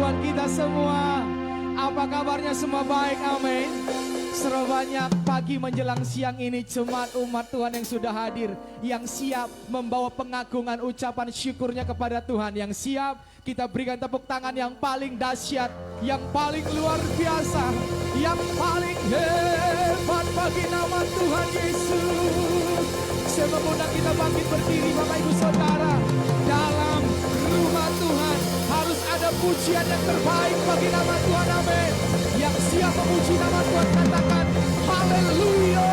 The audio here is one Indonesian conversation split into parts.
Tuhan kita semua. Apa kabarnya semua baik, amin. Serbanyak pagi menjelang siang ini jemaat umat Tuhan yang sudah hadir, yang siap membawa pengagungan ucapan syukurnya kepada Tuhan, yang siap kita berikan tepuk tangan yang paling dahsyat, yang paling luar biasa, yang paling hebat bagi nama Tuhan Yesus. Saya mengundang kita bangkit berdiri Bapak Ibu Saudara. Dalam rumah Tuhan harus ada pujian yang terbaik bagi nama Tuhan, amin. Yang siap memuji nama Tuhan katakan haleluya.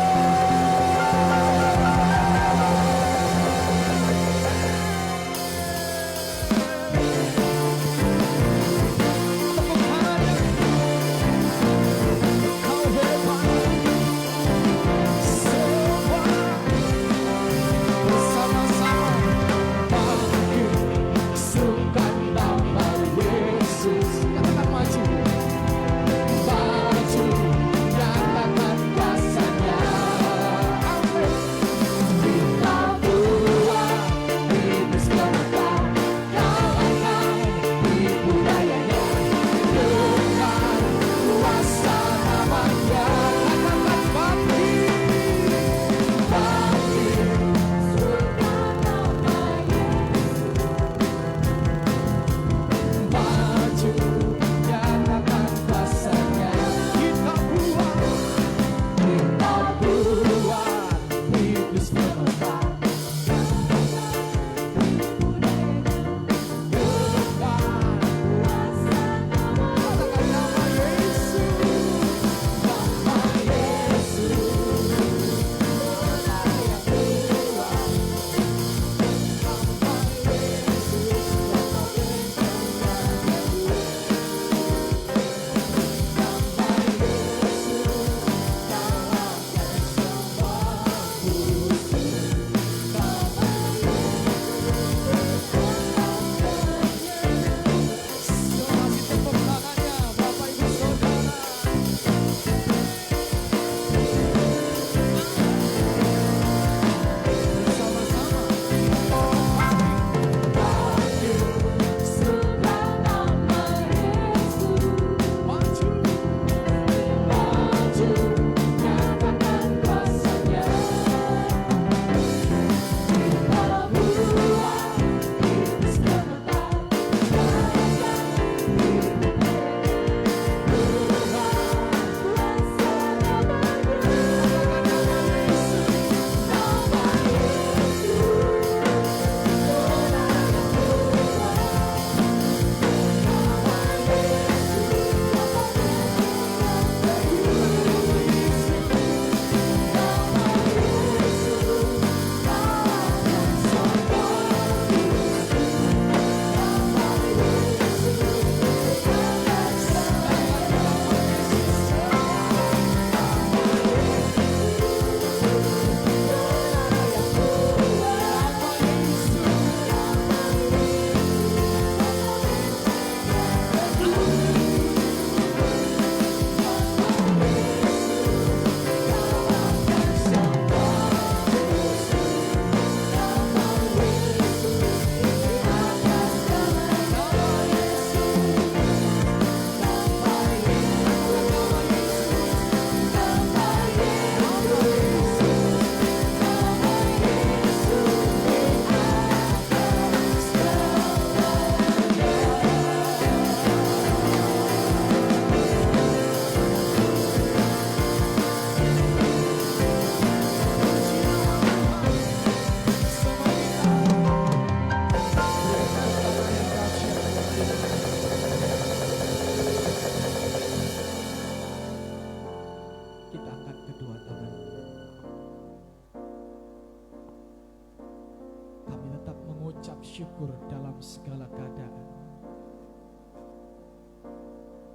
Syukur dalam segala keadaan,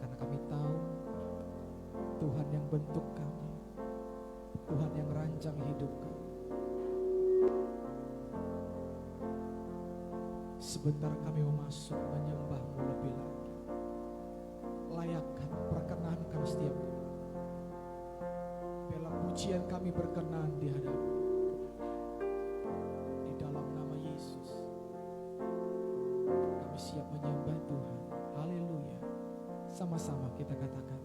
karena kami tahu Tuhan yang bentuk kami, Tuhan yang rancang hidup kami. Sebentar kami masuk menyembah-Mu lebih lagi. Layakkan, perkenankan setiap bela pujian kami berkenan di hadapan. Di dalam nama Yesus siap menyembah Tuhan. Haleluya. Sama-sama kita katakan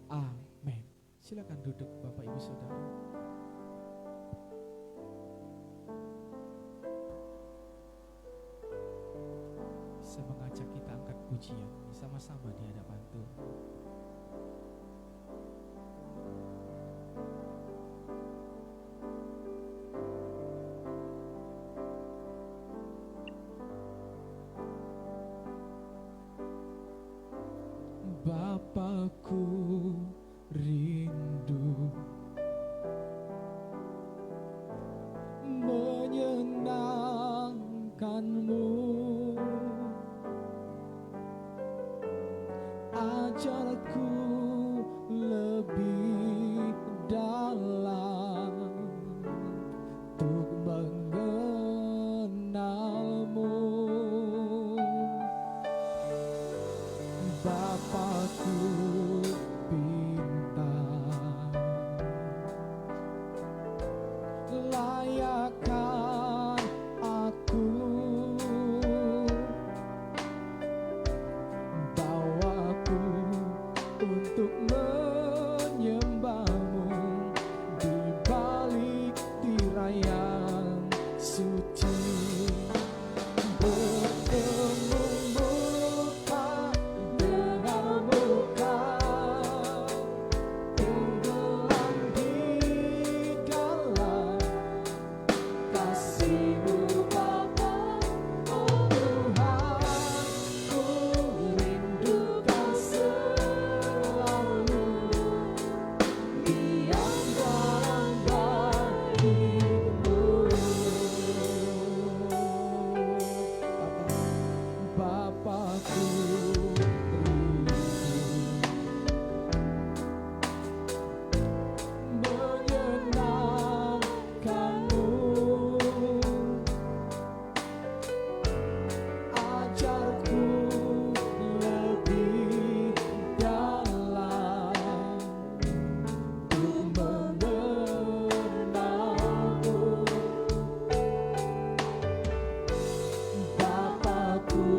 amin. Silakan duduk Bapak Ibu Saudara. Bisa mengajak kita angkat pujian sama-sama di hadapan Tuhan. Bapakku rindu menyenangkanmu, ajarku lebih dalam untuk mengenalmu. Bapakku bintang, layakkan aku, bawaku untuk menyembahmu di balik tirai yang suci. Bertemu muka dengan muka, tenggelam di dalam kasih-Mu Bapa. Oh Tuhan, ku rindukan selalu diam dalam bait-Mu. Bapakku rindu menyenangkanmu, ajarku lebih dalam untuk mengenalmu. Bapakku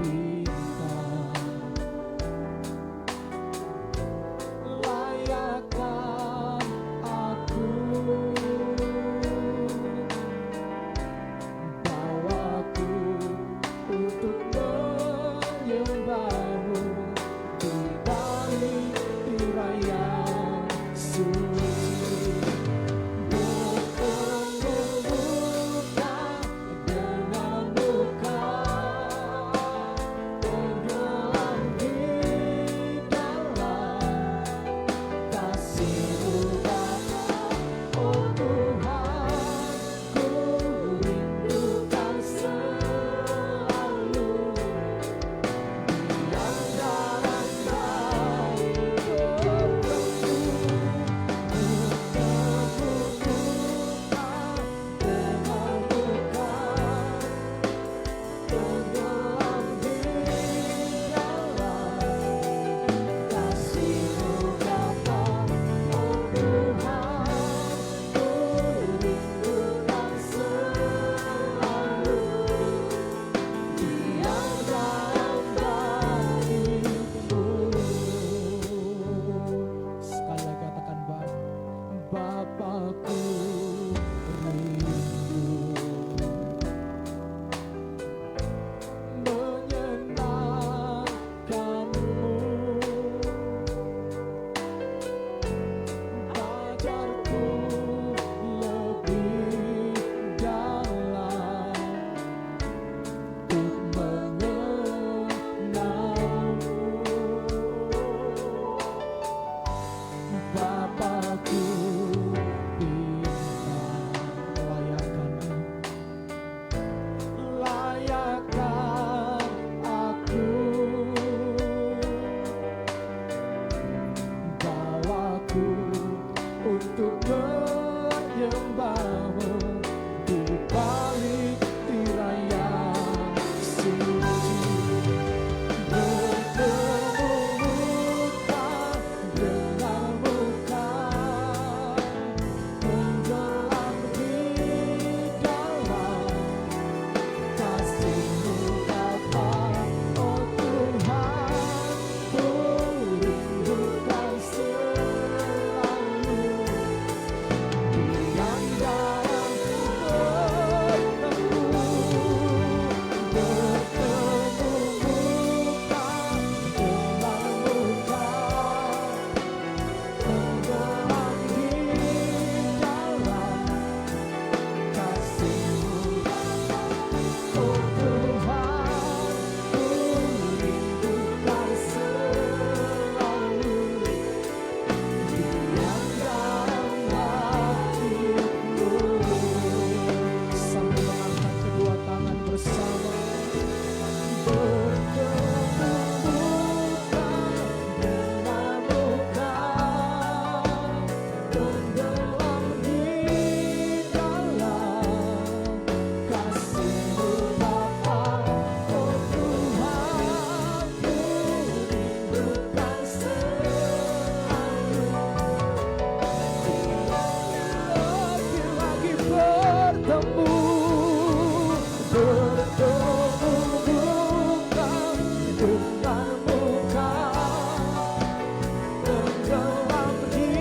bintang, layakkan aku, bawaku untuk menyembahmu di balik tirai yang suci. Bertemu muka dengan muka, tenggelam di dalam kasih-Mu Bapa. Oh Tuhan, ku rindukan selalu diam denganmu kau tenggelam di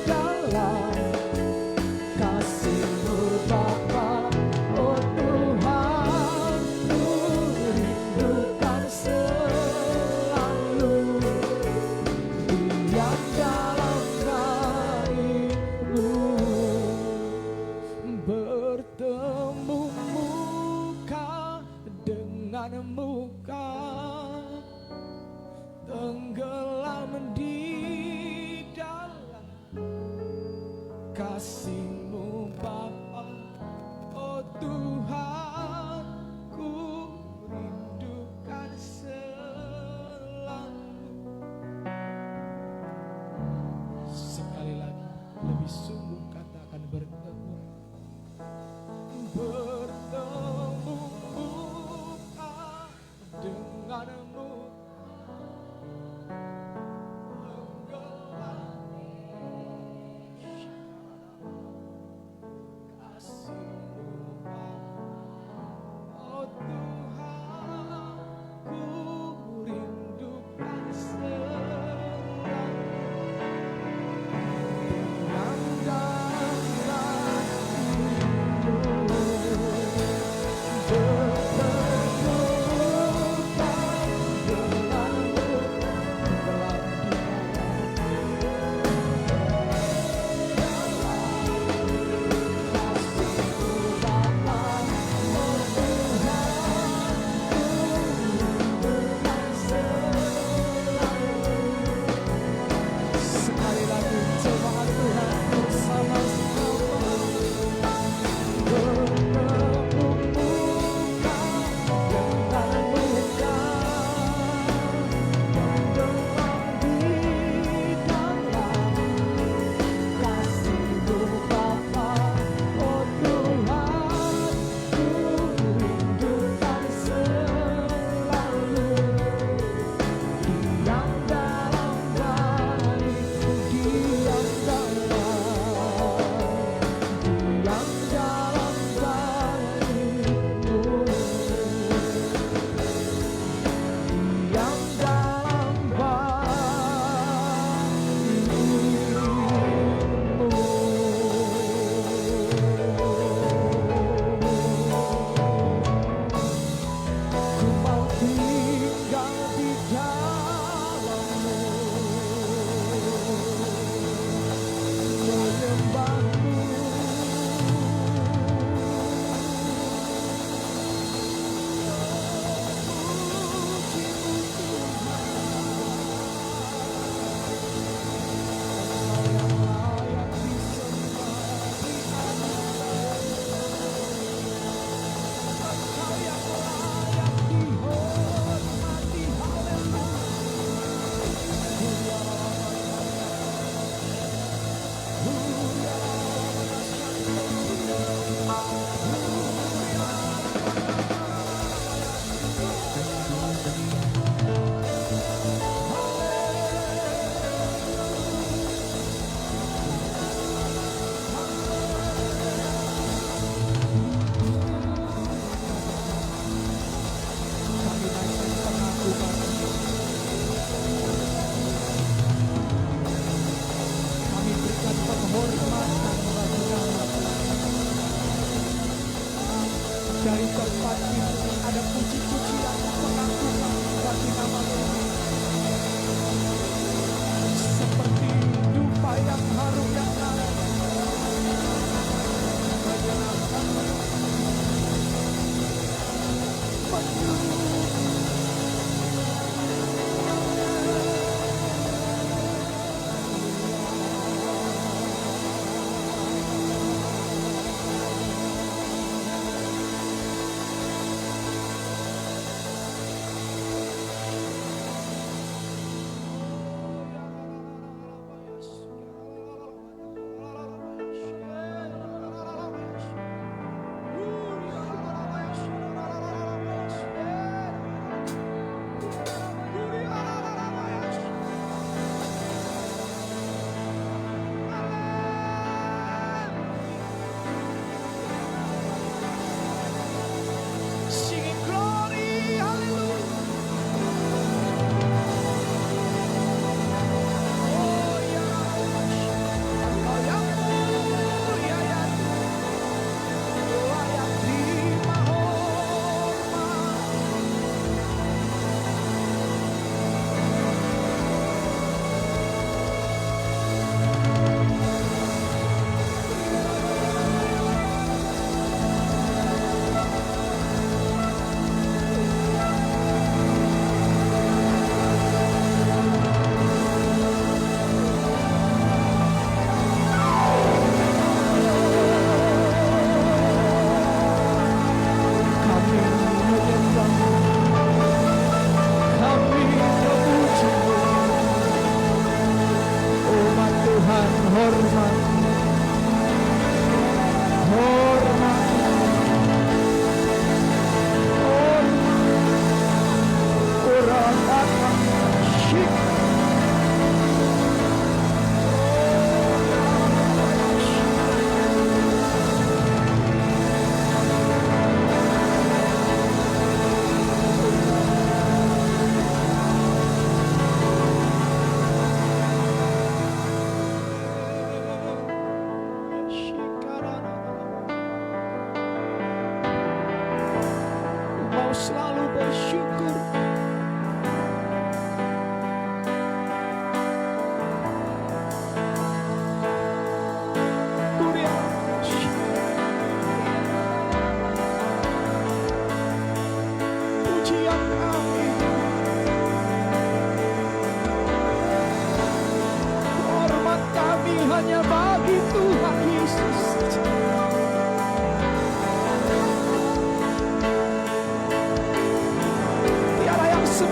dalam kasih-Mu Bapa. Oh Tuhan, ku rindukan selalu diam dalam baik-Mu, bertemu muka dengan muka, tenggelam di dalam kasih-Mu Bapa. Oh Tuhan, ku rindukan selalu. Sekali lagi, lebih sungguh katakan bertemu. Bertemu muka denganmu, tenggelam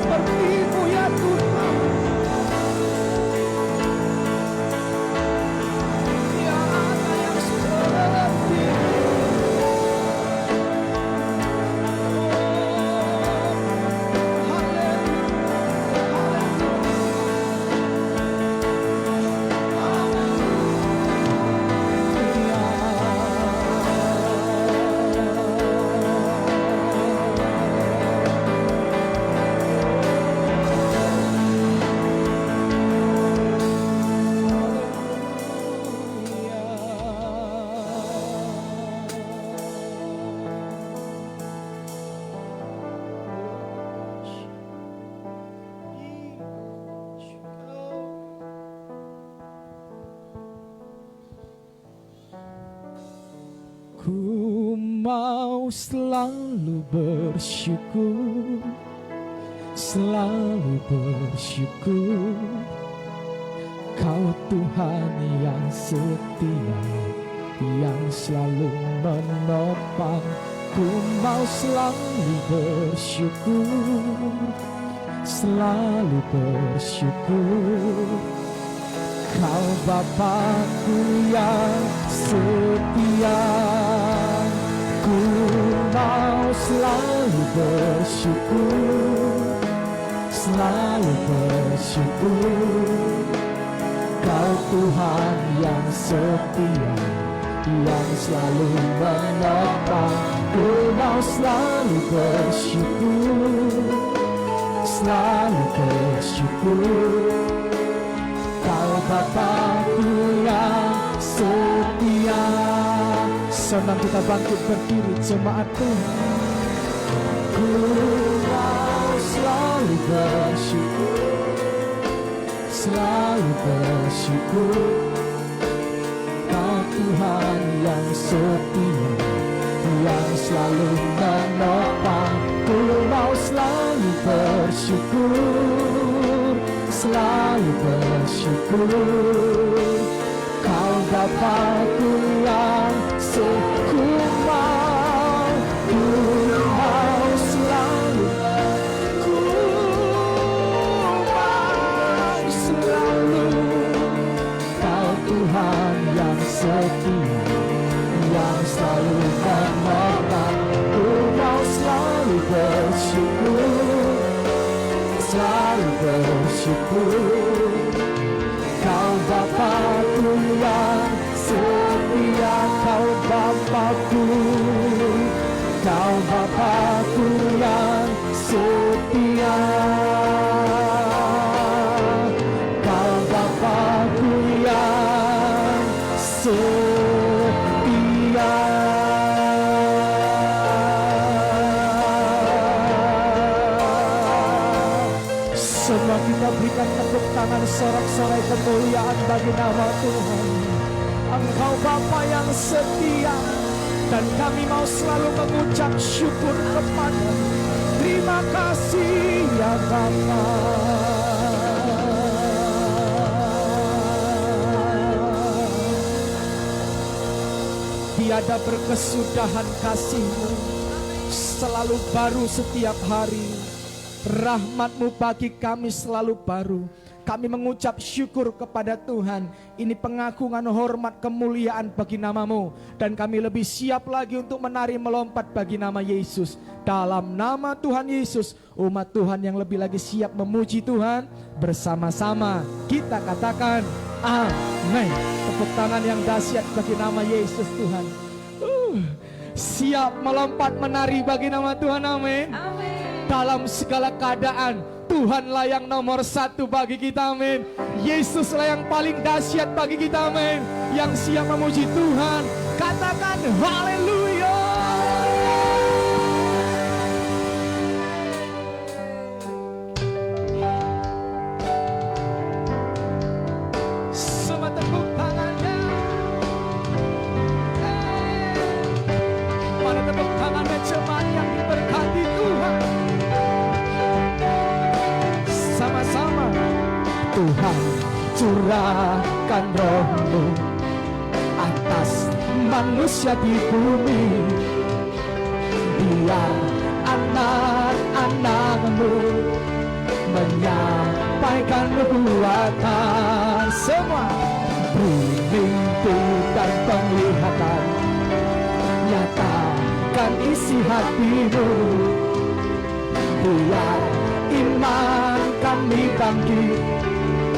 seperti-Mu ya Tuhan. Tiada yang seperti-Mu. Ku mau selalu bersyukur, selalu bersyukur. Kau Tuhan yang setia, yang selalu menopang. Ku mau selalu bersyukur, selalu bersyukur. Kau Bapa-Ku yang setia, ku mau selalu bersyukur, selalu bersyukur. Kau Tuhan yang setia, yang selalu menopang. Ku mau selalu bersyukur, selalu bersyukur. Kau Bapa-Ku yang setia. Senang kita bangkit berdiri jemaat Tuhan. Ku mau selalu bersyukur, selalu bersyukur. Kau Tuhan yang setia, yang selalu menopang. Ku mau selalu bersyukur, selalu bersyukur. Kau Bapa-Ku yang setia, ku mau selalu, ku mau selalu. Kau Tuhan yang setia, yang selalu menopang. Ku mau selalu bersyukur, selalu bersyukur. Kau Bapa-Ku yang setia, kau Bapa-Ku, kau Bapa-Ku yang setia, kau Bapa-Ku yang setia. Semua kita berikan tepuk tangan, sorak-sorai kemuliaan bagi nama Tuhan. Engkau Bapa yang setia, dan kami mau selalu mengucap syukur kepada. Terima kasih ya Bapa. Tiada berkesudahan kasih-Mu, selalu baru setiap hari. Rahmat-Mu bagi kami selalu baru. Kami mengucap syukur kepada Tuhan. Ini pengagungan, hormat, kemuliaan bagi nama-Mu. Dan kami lebih siap lagi untuk menari melompat bagi nama Yesus. Dalam nama Tuhan Yesus, umat Tuhan yang lebih lagi siap memuji Tuhan. Bersama-sama kita katakan amin. Tepuk tangan yang dahsyat bagi nama Yesus Tuhan. Siap melompat menari bagi nama Tuhan, amin. Dalam segala keadaan, Tuhanlah yang nomor satu bagi kita, amin. Yesuslah yang paling dahsyat bagi kita, amin. Yang siap memuji Tuhan, katakan haleluya. Semua tepuk tangannya. Mana tepuk tangannya jemaat yang diberkati Tuhan. Sama-sama. Tuhan curahkan roh-Mu atas manusia di bumi. Biar anak-anak-Mu menyampaikan nubuatan. Semua mimpi dan penglihatan, nyatakan isi hatimu. Biar iman kami bangkit,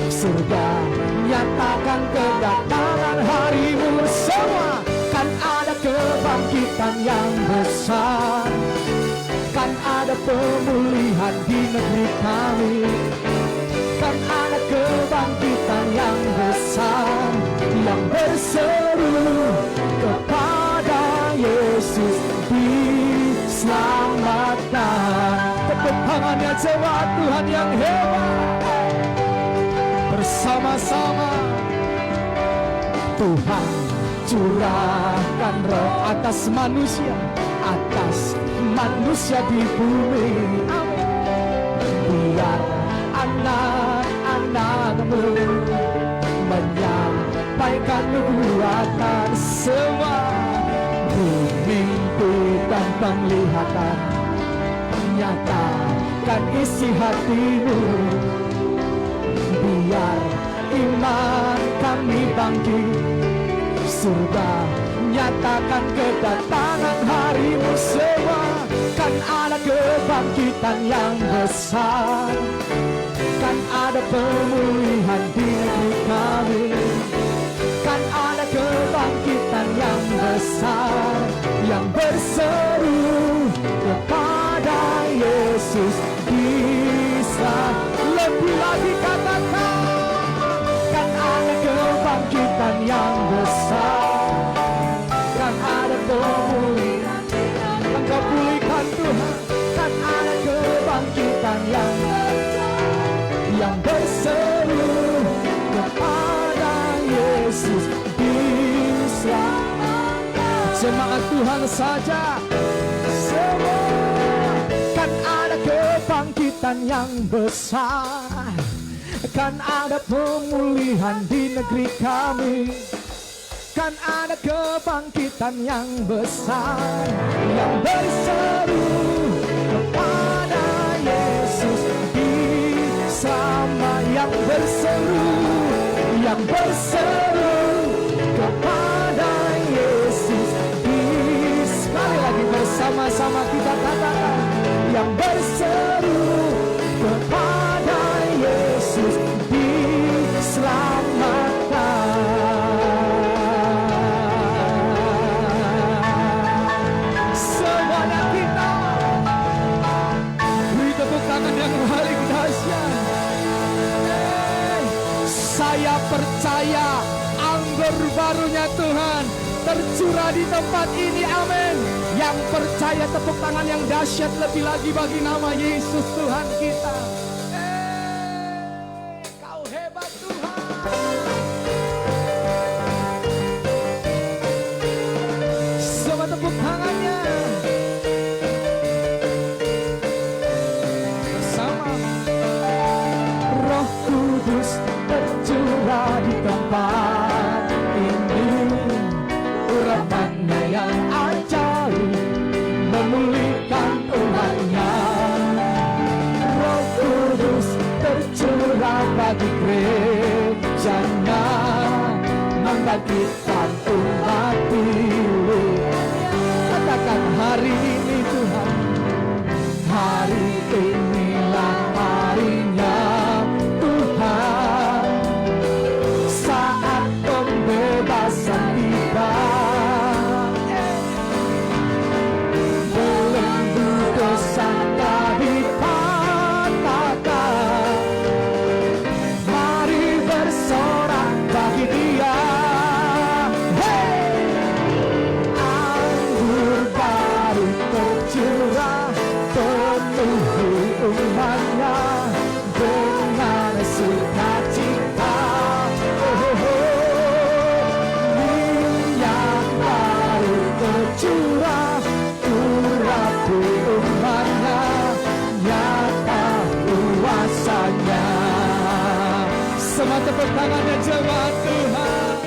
surga nyatakan kedatangan harimu. Semua kan ada kebangkitan yang besar, kan ada pemulihan di negeri kami, kan ada kebangkitan yang besar yang berseru kepada Yesus diselamatkan. Tepuk tangannya jemaat Tuhan yang hebat. Bersama-sama Tuhan curahkan roh atas manusia di bumi. Biar anak-anakmu menyampaikan nubuatan. Semua mimpi dan penglihatan, nyatakan isi hatimu. Biar iman kami bangkit, surga nyatakan kedatangan harimu. Semua kan ada kebangkitan yang besar, kan ada pemulihan di negeri kami, kan ada kebangkitan yang besar yang berseru kepada Yesus bisa. Lebih lagi katakan, kan ada kebangkitan yang besar, kan ada pemulihan. Engkau pulihkan Tuhan, kan ada kebangkitan yang berseru kepada Yesus bisa. Jemaat Tuhan saja, semua kan ada kebangkitan yang besar, kan ada pemulihan di negeri kami, kan ada kebangkitan yang besar yang berseru kepada Yesus bersama, yang berseru kepada Yesus. Sekali lagi bersama-sama kita katakan, yang berseru kepada Yesus diselamatkan. Semuanya kita beri tepuk tangan yang paling dahsyat. Saya percaya anggur barunya Tuhan tercurah di tempat ini, amin. Yang percaya tepuk tangan yang dahsyat lebih lagi bagi nama Yesus Tuhan kita. Kau hebat Tuhan. Semua tepuk tangannya bersama. Roh Kudus tercurah di tempat ini, urapannya yang ajaib memulihkan umatnya. Roh Kudus tercurah bagi gerejanya, membangkitkan umat pilih. Katakan hari ini Tuhan, hari inilah harinya Tuhan, saat pembebasan tiba. Belenggu dosa tak dipatahkan, mari bersorak bagi Dia. Hey! Anggur baru tercurah, penuhi umatnya dengan sukacita. Minyak baru tercurah, urapi umatnya, nyata kuasanya. Semua tepuk tangannya jemaat Tuhan.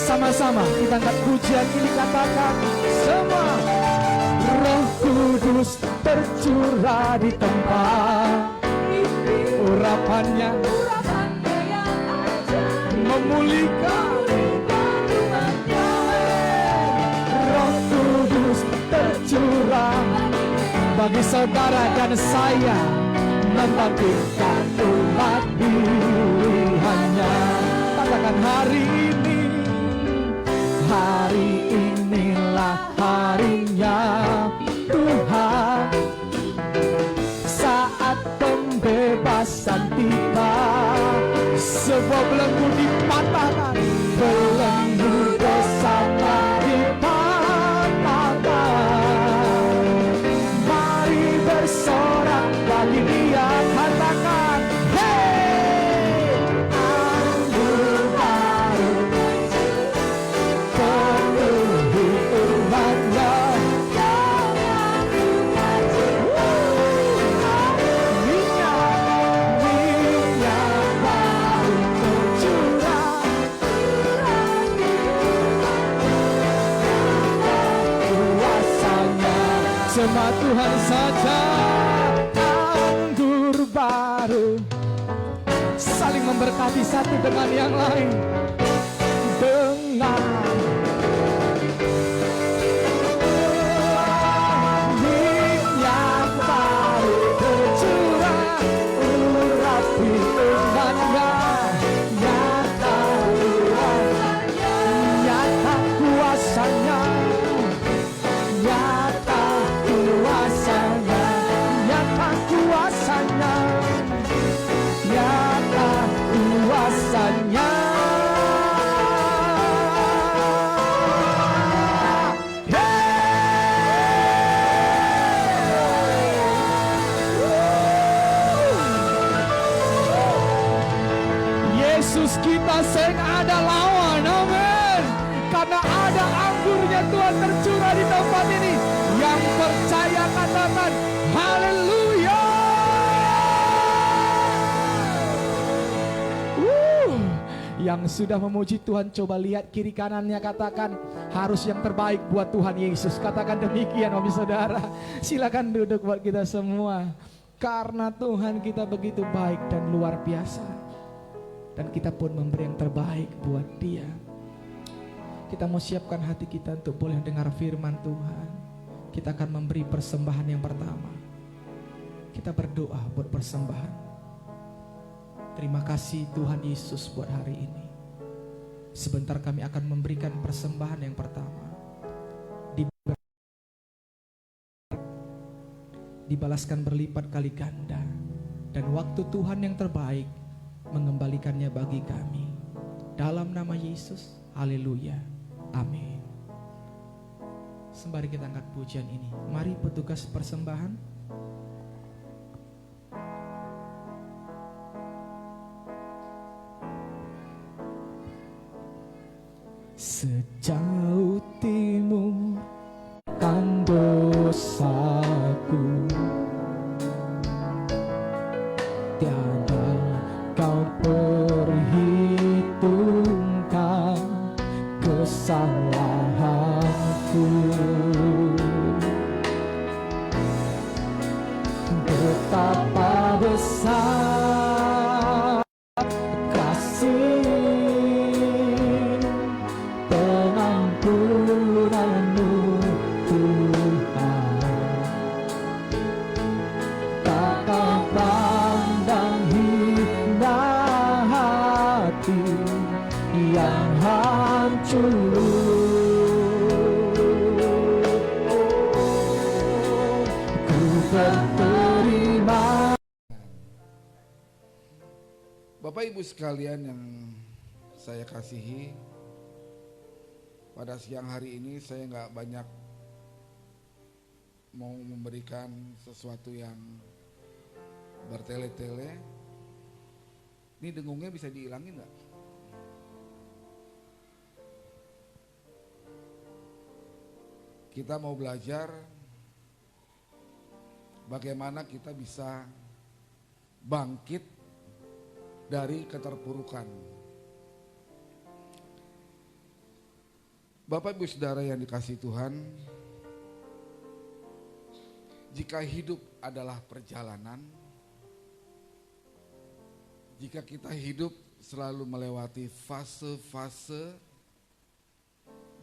Sama-sama kita angkat pujian ini, katakan semua. tercurah di tempat urapannya yang ajaib memulihkan. Roh Kudus tercurah bagi saudara dan saya, membangkitkan umat pilihannya. Katakan hari ini, hari inilah harinya Tuhan. Saat pembebasan tiba, sebuah belenggu dipatahkan, belenggu dosa dipatahkan. Mari bersorak bagi Dia, katakan, hey, anggur baru penuhi umatnya. Cuma Tuhan saja anggur baru. Saling memberkati satu dengan yang lain. Dengan minyak baru tercurah, urapi umatnya. Nyata kuasanya, nyata kuasanya, nyata kuasanya, nyata kuasanya, nyata kuasanya. Yesus kita sing ada lawan, amin. Karena ada anggurnya Tuhan tercurah di tempat ini. Yang percaya katakan haleluya. Yang sudah memuji Tuhan coba lihat kiri kanannya, katakan harus yang terbaik buat Tuhan Yesus. Katakan demikian Om Saudara. Silakan duduk buat kita semua. Karena Tuhan kita begitu baik dan luar biasa, dan kita pun memberi yang terbaik buat Dia. Kita mau siapkan hati kita untuk boleh dengar firman Tuhan. Kita akan memberi persembahan yang pertama. Kita berdoa buat persembahan. Terima kasih Tuhan Yesus buat hari ini. Sebentar kami akan memberikan persembahan yang pertama. Dibalaskan berlipat kali ganda. Dan waktu Tuhan yang terbaik mengembalikannya bagi kami. Dalam nama Yesus, haleluya, amin. Sembari kita angkat pujian ini, mari petugas persembahan. Sejauh timur kan dosaku, tiada kau perhitungkan kesalahanku. Betapa besar kasih pengampunanmu Tuhan. Tak kau pandang hina hati yang hancur. Ku berterima. Bapak Ibu sekalian yang saya kasihi, pada siang hari ini saya nggak banyak mau memberikan sesuatu yang bertele-tele. Ini dengungnya bisa dihilangin nggak? Kita mau belajar bagaimana kita bisa bangkit dari keterpurukan. Bapak Ibu Saudara yang dikasihi Tuhan, jika hidup adalah perjalanan, jika kita hidup selalu melewati fase-fase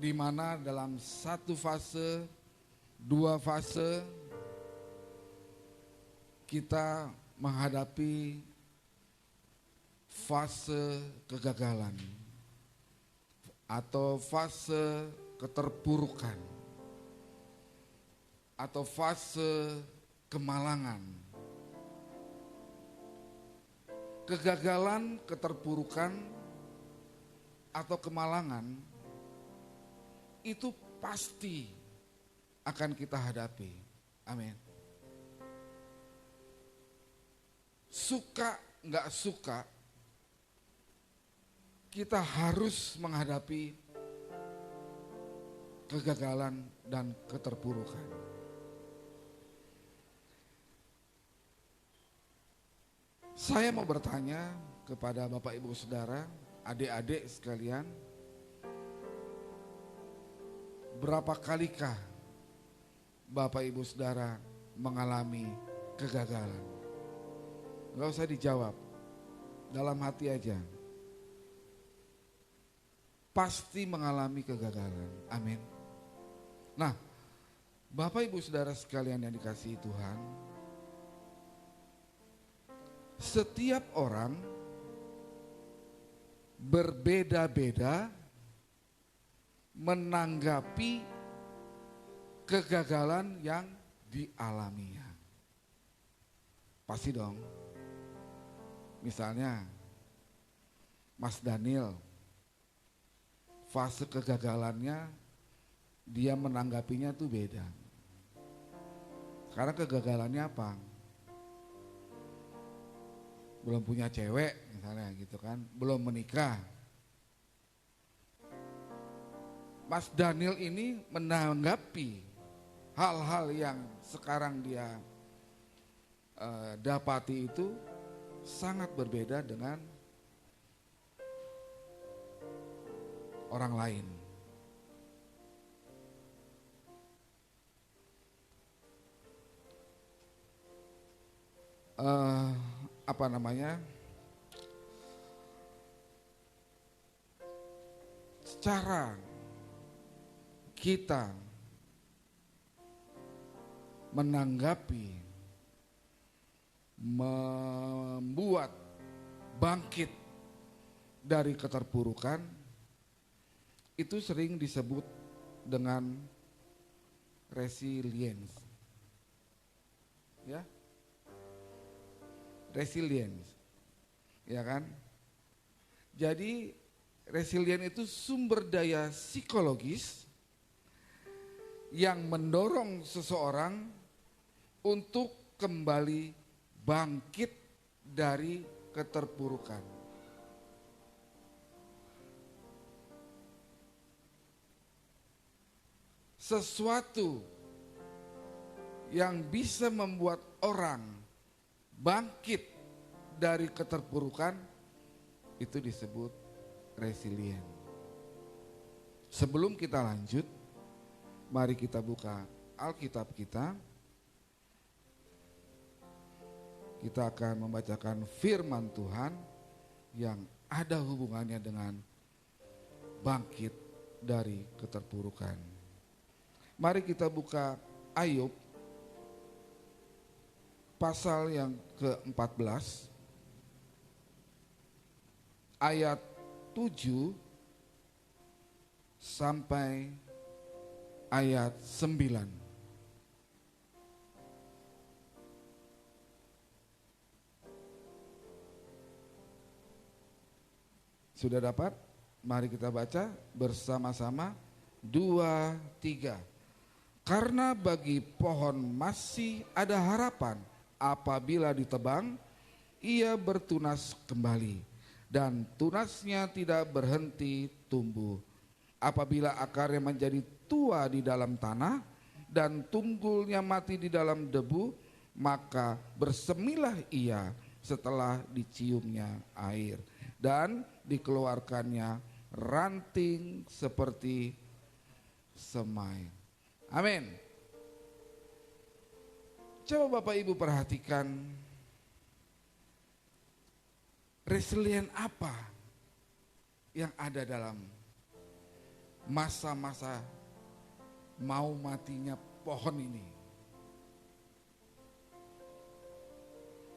di mana dalam satu fase, dua fase kita menghadapi fase kegagalan atau fase keterpurukan atau fase kemalangan. Kegagalan, keterpurukan atau kemalangan itu pasti akan kita hadapi. Amin. Suka nggak suka, kita harus menghadapi kegagalan dan keterpurukan. Saya mau bertanya kepada Bapak Ibu Saudara, adik-adik sekalian, berapa kalikah Bapak Ibu Saudara mengalami kegagalan? Gak usah dijawab, dalam hati aja. Pasti mengalami kegagalan, amin. Nah, Bapak Ibu Saudara sekalian yang dikasihi Tuhan, setiap orang berbeda-beda menanggapi kegagalan yang dialaminya. Pasti dong. Misalnya Mas Daniel, fase kegagalannya dia menanggapinya tuh beda. Karena kegagalannya apa? Belum punya cewek misalnya gitu kan, belum menikah. Mas Daniel ini menanggapi hal-hal yang sekarang dia dapati itu sangat berbeda dengan orang lain. Apa namanya? Cara kita menanggapi, membuat bangkit dari keterpurukan itu sering disebut dengan resilience. Ya. Resilience. Ya kan? Jadi resilient itu sumber daya psikologis yang mendorong seseorang untuk kembali bangkit dari keterpurukan. Sesuatu yang bisa membuat orang bangkit dari keterpurukan itu disebut resilient. Sebelum kita lanjut, mari kita buka Alkitab kita. Kita akan membacakan firman Tuhan yang ada hubungannya dengan bangkit dari keterpurukan. Mari kita buka Ayub pasal yang ke-14 ayat 7 sampai ayat 9. Sudah dapat? Mari kita baca bersama-sama. 2, 3. Karena bagi pohon masih ada harapan, apabila ditebang, ia bertunas kembali, dan tunasnya tidak berhenti tumbuh. Apabila akarnya menjadi tua di dalam tanah, dan tunggulnya mati di dalam debu, maka bersemilah ia setelah diciumnya air, dan dikeluarkannya ranting seperti semai. Amin. Coba Bapak Ibu perhatikan resilient apa yang ada dalam masa-masa mau matinya pohon ini.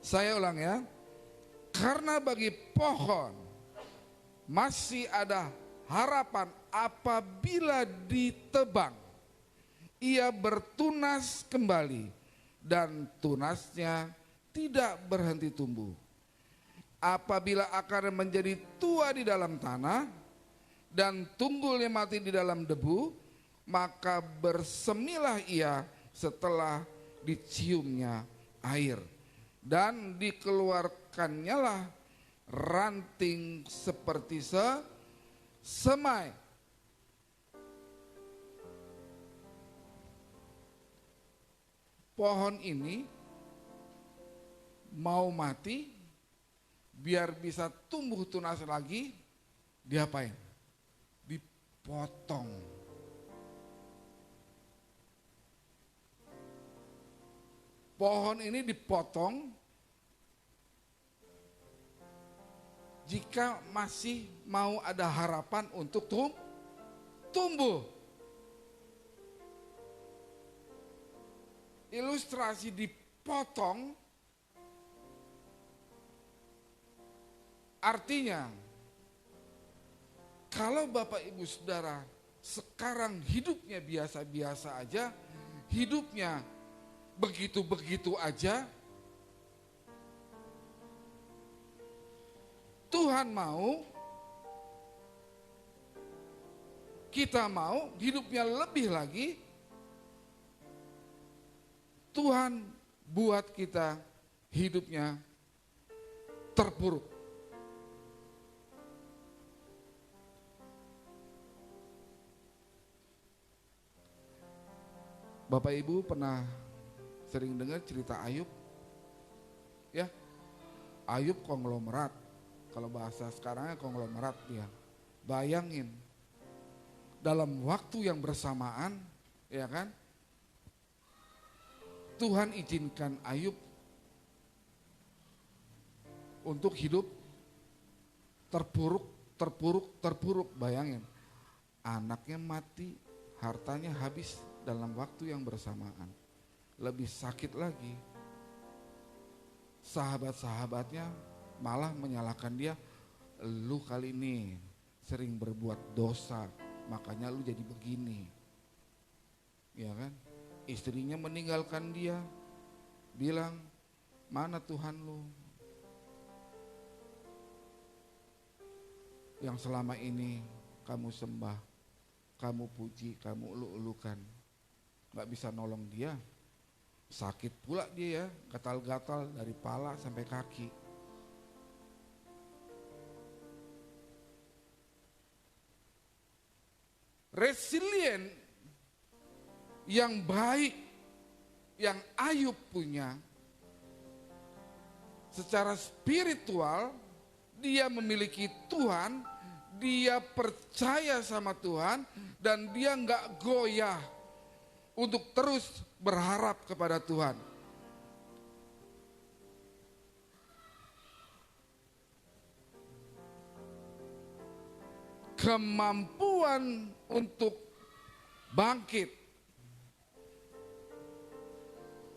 Saya ulang ya, karena bagi pohon masih ada harapan apabila ditebang, ia bertunas kembali dan tunasnya tidak berhenti tumbuh. Apabila akarnya menjadi tua di dalam tanah dan tunggulnya mati di dalam debu, maka bersemilah ia setelah diciumnya air. Dan dikeluarkannya lah ranting seperti semai. Pohon ini mau mati, biar bisa tumbuh tunas lagi, diapain? Dipotong. Pohon ini dipotong jika masih mau ada harapan untuk tumbuh. Ilustrasi dipotong artinya kalau Bapak Ibu Saudara sekarang hidupnya biasa-biasa aja, hidupnya begitu-begitu aja, Tuhan mau, kita mau hidupnya lebih lagi, Tuhan buat kita hidupnya terpuruk. Bapak Ibu pernah sering dengar cerita Ayub? Ya, Ayub konglomerat. Kalau bahasa sekarangnya konglomerat dia. Bayangin, dalam waktu yang bersamaan, ya kan? Tuhan izinkan Ayub untuk hidup terpuruk. Bayangin, anaknya mati, hartanya habis dalam waktu yang bersamaan. Lebih sakit lagi, sahabat-sahabatnya malah menyalahkan dia, lu kali ini sering berbuat dosa, makanya lu jadi begini. Ya kan? Istrinya meninggalkan dia, bilang, mana Tuhan lu yang selama ini kamu sembah, kamu puji, kamu ulu-ulukan, gak bisa nolong dia. Sakit pula dia ya, gatal-gatal dari pala sampai kaki. Resilient yang baik yang Ayub punya, secara spiritual dia memiliki Tuhan, dia percaya sama Tuhan, dan dia gak goyah untuk terus berharap kepada Tuhan. Kemampuan untuk bangkit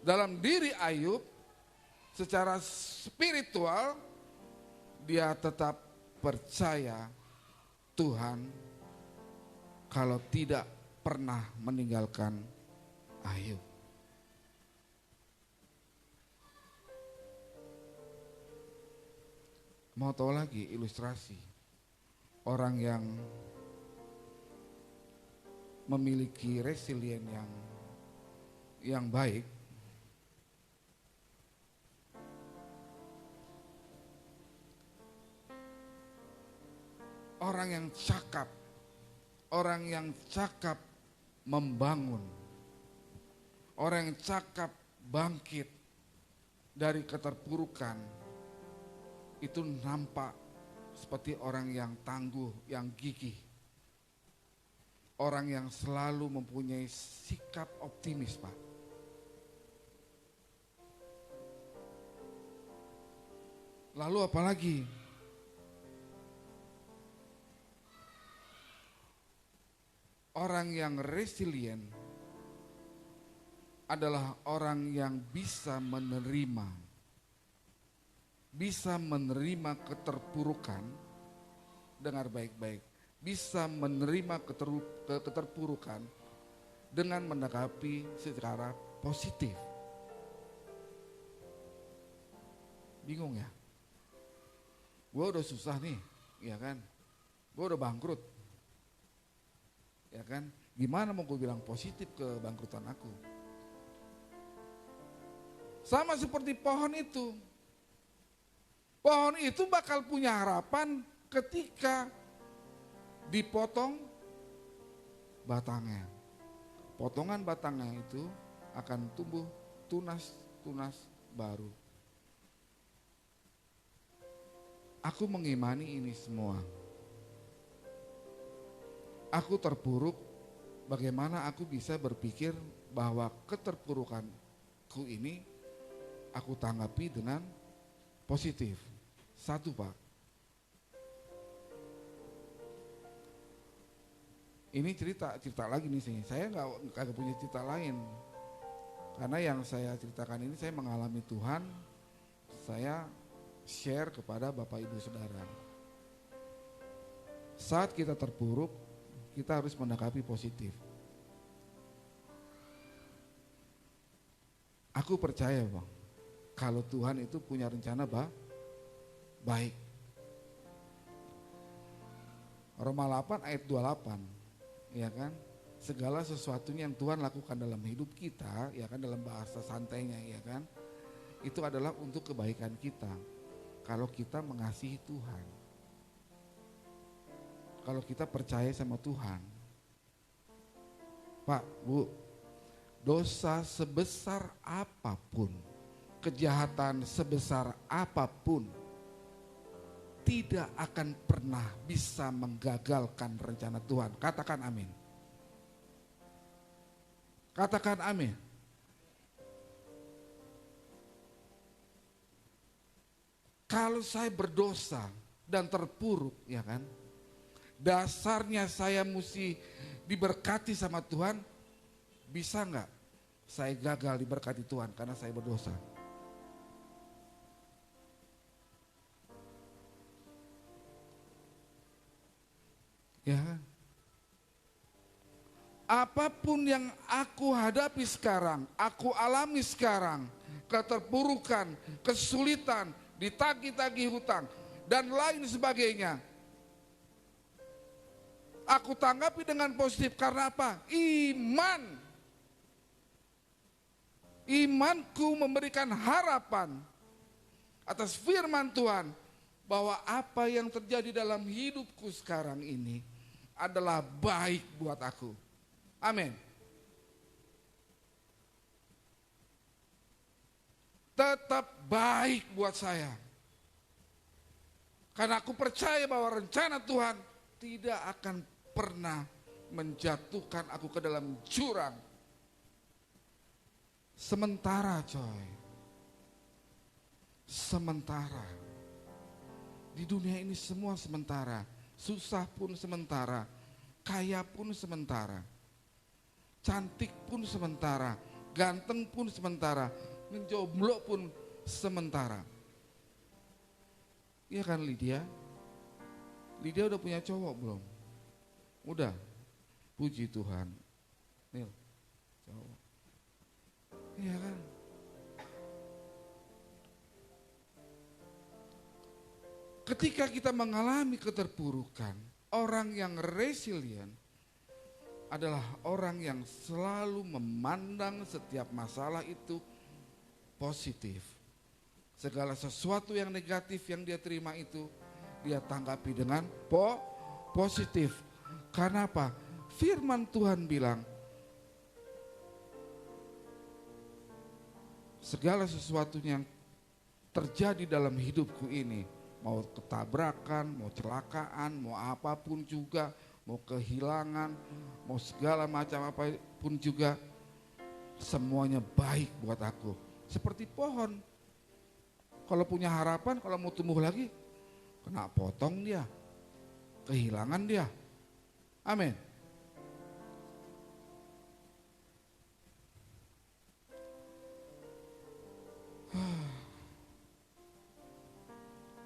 dalam diri Ayub secara spiritual, dia tetap percaya Tuhan kalau tidak pernah meninggalkan Ayub. Mau tahu lagi ilustrasi orang yang memiliki resilient yang baik? Orang yang cakap, orang yang cakap membangun, orang yang cakap bangkit dari keterpurukan, itu nampak seperti orang yang tangguh, yang gigih. Orang yang selalu mempunyai sikap optimis, Pak. Lalu apa lagi? Orang yang resilient adalah orang yang bisa menerima keterpurukan. Dengar baik-baik, bisa menerima keterpurukan dengan menanggapi secara positif. Bingung ya? Gue udah susah nih, ya kan? Gue udah bangkrut, ya kan? Gimana mau gue bilang positif ke bangkrutan aku? Sama seperti pohon itu. Pohon itu bakal punya harapan ketika dipotong batangnya. Potongan batangnya itu akan tumbuh tunas-tunas baru. Aku mengimani ini semua. Aku terpuruk, bagaimana aku bisa berpikir bahwa keterpurukanku ini aku tanggapi dengan positif. Satu, Pak. Ini cerita lagi nih sih. Saya nggak punya cerita lain. Karena yang saya ceritakan ini saya mengalami Tuhan. Saya share kepada Bapak Ibu Saudara. Saat kita terpuruk, kita harus menanggapi positif. Aku percaya, Bang, kalau Tuhan itu punya rencana baik. Roma 8 ayat 28, ya kan? Segala sesuatunya yang Tuhan lakukan dalam hidup kita, ya kan, dalam bahasa santainya, ya kan, itu adalah untuk kebaikan kita. Kalau kita mengasihi Tuhan, kalau kita percaya sama Tuhan. Pak, Bu, dosa sebesar apapun, kejahatan sebesar apapun, tidak akan pernah bisa menggagalkan rencana Tuhan. Katakan amin. Katakan amin. Kalau saya berdosa dan terpuruk, ya kan, dasarnya saya mesti diberkati sama Tuhan. Bisa nggak saya gagal diberkati Tuhan karena saya berdosa? Ya, apapun yang aku hadapi sekarang, aku alami sekarang, keterpurukan, kesulitan, ditagih-tagih hutang, dan lain sebagainya, aku tanggapi dengan positif. Karena apa? Imanku memberikan harapan atas firman Tuhan bahwa apa yang terjadi dalam hidupku sekarang ini adalah baik buat aku. Amin. Tetap baik buat saya. Karena aku percaya bahwa rencana Tuhan tidak akan pernah menjatuhkan aku ke dalam jurang. Sementara, coy. Sementara. Di dunia ini semua sementara. Susah pun sementara. Kaya pun sementara. Cantik pun sementara. Ganteng pun sementara. Menjomblo pun sementara. Iya kan Lydia? Lydia udah punya cowok belum? Udah. Puji Tuhan. Nil, cowok. Iya kan? Ketika kita mengalami keterpurukan, orang yang resilient adalah orang yang selalu memandang setiap masalah itu positif. Segala sesuatu yang negatif yang dia terima itu dia tanggapi dengan positif. Karena apa? Firman Tuhan bilang, segala sesuatu yang terjadi dalam hidupku ini, mau ketabrakan, mau kecelakaan, mau apapun juga, mau kehilangan, mau segala macam apapun juga, semuanya baik buat aku. Seperti pohon. Kalau punya harapan, kalau mau tumbuh lagi, kena potong dia, kehilangan dia. Amin.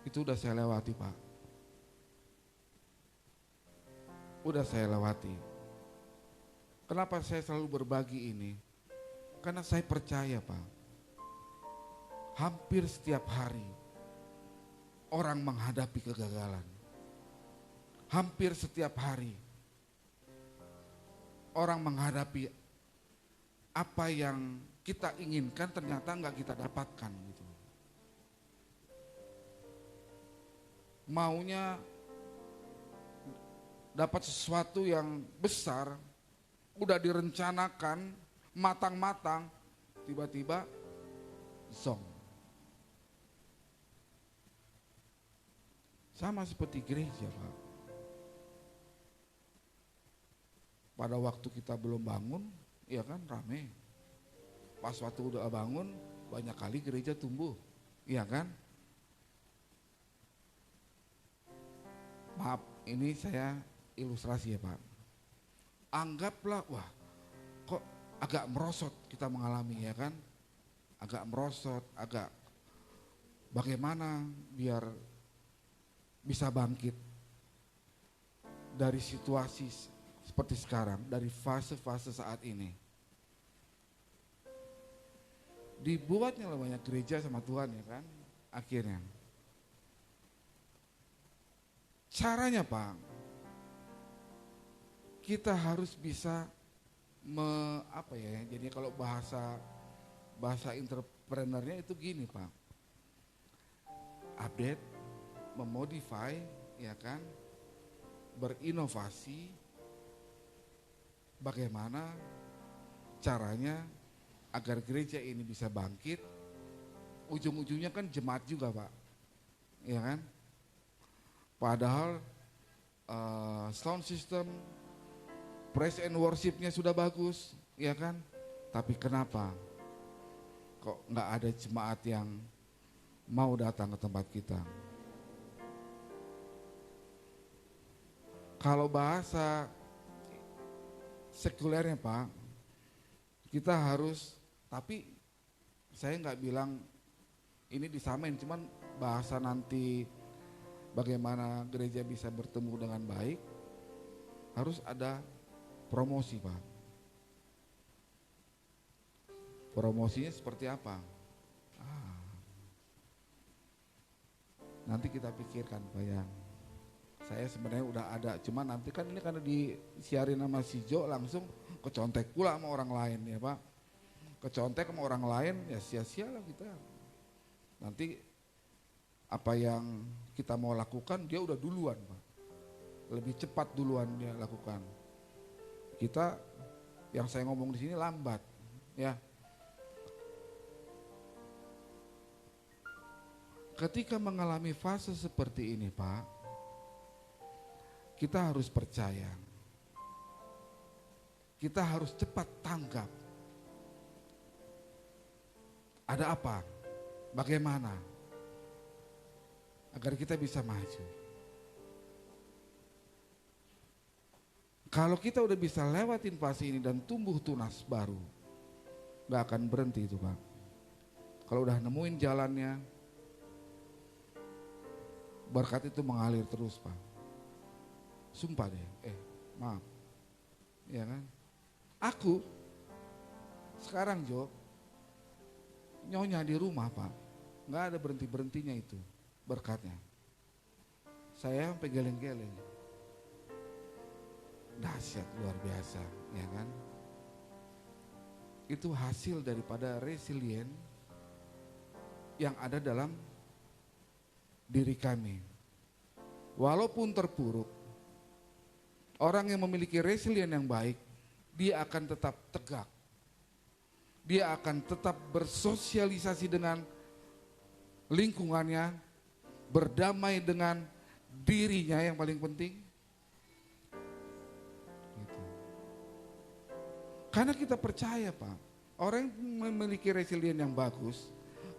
Itu udah saya lewati, Pak. Udah saya lewati. Kenapa saya selalu berbagi ini? Karena saya percaya, Pak. Hampir setiap hari orang menghadapi kegagalan. Hampir setiap hari orang menghadapi apa yang kita inginkan ternyata nggak kita dapatkan gitu. Maunya dapat sesuatu yang besar, udah direncanakan matang-matang, tiba-tiba zong. Sama seperti gereja, Pak. Pada waktu kita belum bangun, ya kan rame. Pas waktu udah bangun, banyak kali gereja tumbuh, ya kan? Maaf, ini saya ilustrasi ya Pak. Anggaplah, wah kok agak merosot kita mengalami ya kan. Agak merosot, agak bagaimana biar bisa bangkit dari situasi seperti sekarang, dari fase-fase saat ini. Dibuatnya lah banyak gereja sama Tuhan ya kan, akhirnya. Caranya Pak, kita harus bisa jadi kalau bahasa entrepreneurnya itu gini Pak, update, memodify, ya kan, berinovasi, bagaimana caranya agar gereja ini bisa bangkit, ujung-ujungnya kan jemaat juga Pak, ya kan. Padahal sound system, praise and worshipnya sudah bagus, ya kan? Tapi kenapa kok nggak ada jemaat yang mau datang ke tempat kita? Kalau bahasa sekulernya Pak, kita harus, tapi saya nggak bilang ini disamain, cuman bahasa nanti bagaimana gereja bisa bertemu dengan baik, harus ada promosi Pak. Promosinya seperti apa? Nanti kita pikirkan Pak ya. Saya sebenarnya udah ada, cuman nanti kan ini karena disiarin sama si Jo langsung kecontek pula sama orang lain ya Pak. Kecontek sama orang lain ya sia-sia lah kita. Nanti apa yang kita mau lakukan dia udah duluan Pak. Lebih cepat duluan dia lakukan. Kita yang saya ngomong di sini lambat ya. Ketika mengalami fase seperti ini Pak, kita harus percaya. Kita harus cepat tanggap. Ada apa? Bagaimana? Agar kita bisa maju. Kalau kita udah bisa lewatin fase ini dan tumbuh tunas baru, gak akan berhenti itu Pak. Kalau udah nemuin jalannya, berkat itu mengalir terus Pak. Sumpah deh, maaf. Ya kan? Aku sekarang Jo, nyonya di rumah Pak, gak ada berhenti-berhentinya itu berkatnya. Saya sampai geleng-geleng. Dahsyat luar biasa, ya kan? Itu hasil daripada resilient yang ada dalam diri kami. Walaupun terpuruk, orang yang memiliki resilient yang baik, dia akan tetap tegak. Dia akan tetap bersosialisasi dengan lingkungannya, berdamai dengan dirinya yang paling penting. Gitu. Karena kita percaya Pak, orang yang memiliki resilient yang bagus,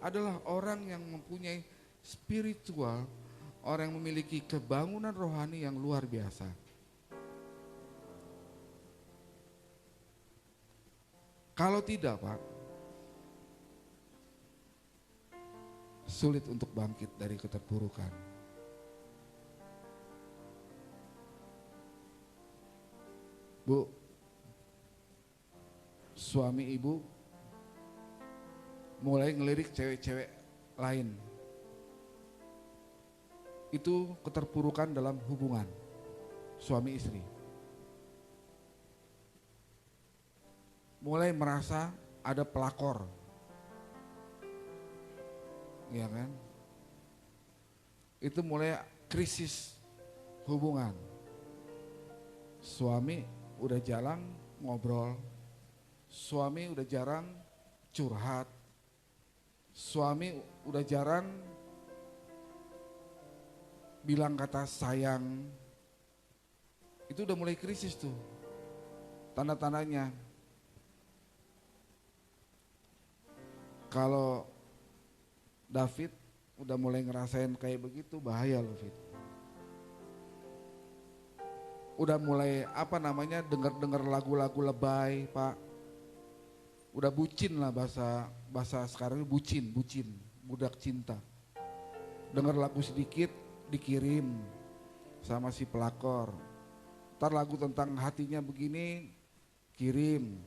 adalah orang yang mempunyai spiritual, orang yang memiliki kebangunan rohani yang luar biasa. Kalau tidak, Pak, sulit untuk bangkit dari keterpurukan. Bu, suami ibu mulai ngelirik cewek-cewek lain. Itu keterpurukan dalam hubungan suami istri. Mulai merasa ada pelakor. Ya kan? Itu mulai krisis hubungan. Suami udah jarang ngobrol. Suami udah jarang curhat. Suami udah jarang bilang kata sayang. Itu udah mulai krisis tuh. Tanda-tandanya. Kalau David udah mulai ngerasain kayak begitu, bahaya loh, Fit. Udah mulai dengar lagu-lagu lebay, Pak. Udah bucin lah, bahasa sekarang bucin, budak cinta. Dengar lagu sedikit dikirim sama si pelakor. Ntar lagu tentang hatinya begini kirim.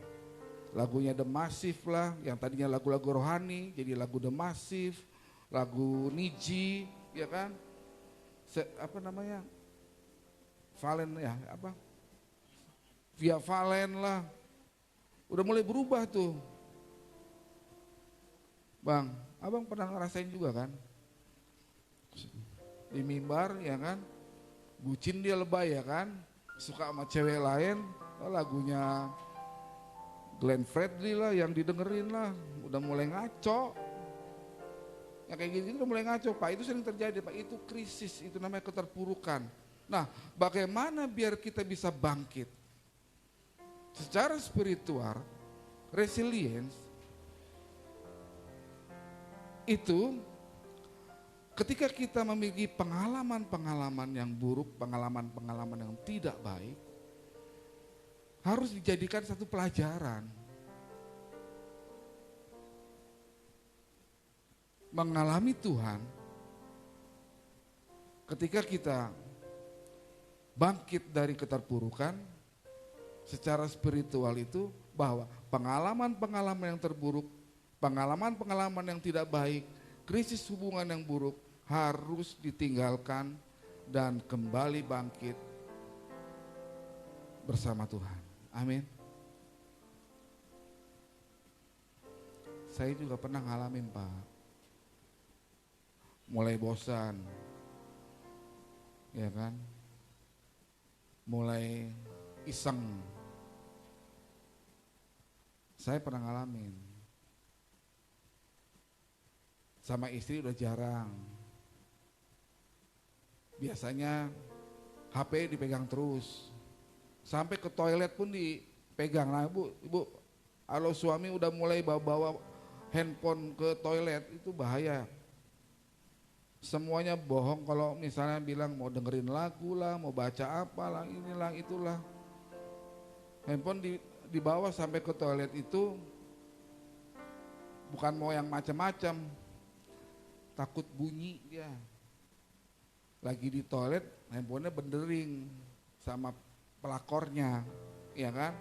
Lagunya The Massive lah, yang tadinya lagu-lagu rohani jadi lagu The Massive, lagu Niji, ya kan? Valen ya, Via Valen lah. Udah mulai berubah tuh. Bang, abang pernah ngerasain juga kan? Di mimbar ya kan? Bucin dia lebay ya kan? Suka sama cewek lain, lagunya Glenn Fredly lah yang didengerin lah, udah mulai ngaco. Ya kayak gitu udah mulai ngaco, Pak. Itu sering terjadi, Pak. Itu krisis, itu namanya keterpurukan. Nah, bagaimana biar kita bisa bangkit? Secara spiritual, resilience itu ketika kita memiliki pengalaman-pengalaman yang buruk, pengalaman-pengalaman yang tidak baik, harus dijadikan satu pelajaran. Mengalami Tuhan, ketika kita bangkit dari keterpurukan, secara spiritual itu bahwa pengalaman-pengalaman yang terburuk, pengalaman-pengalaman yang tidak baik, krisis hubungan yang buruk harus ditinggalkan dan kembali bangkit bersama Tuhan. Amin. Saya juga pernah ngalamin, Pak. Mulai bosan, ya kan? Mulai iseng. Saya pernah ngalamin. Sama istri udah jarang. Biasanya HP dipegang terus. Sampai ke toilet pun dipegang. Nah, ibu, kalau suami udah mulai bawa handphone ke toilet, itu bahaya. Semuanya bohong kalau misalnya bilang mau dengerin lagu lah, mau baca apalah, inilah itulah. Handphone dibawa sampai ke toilet itu bukan mau yang macam-macam, takut bunyi dia. Lagi di toilet, handphonenya bendering sama pelakornya, ya kan?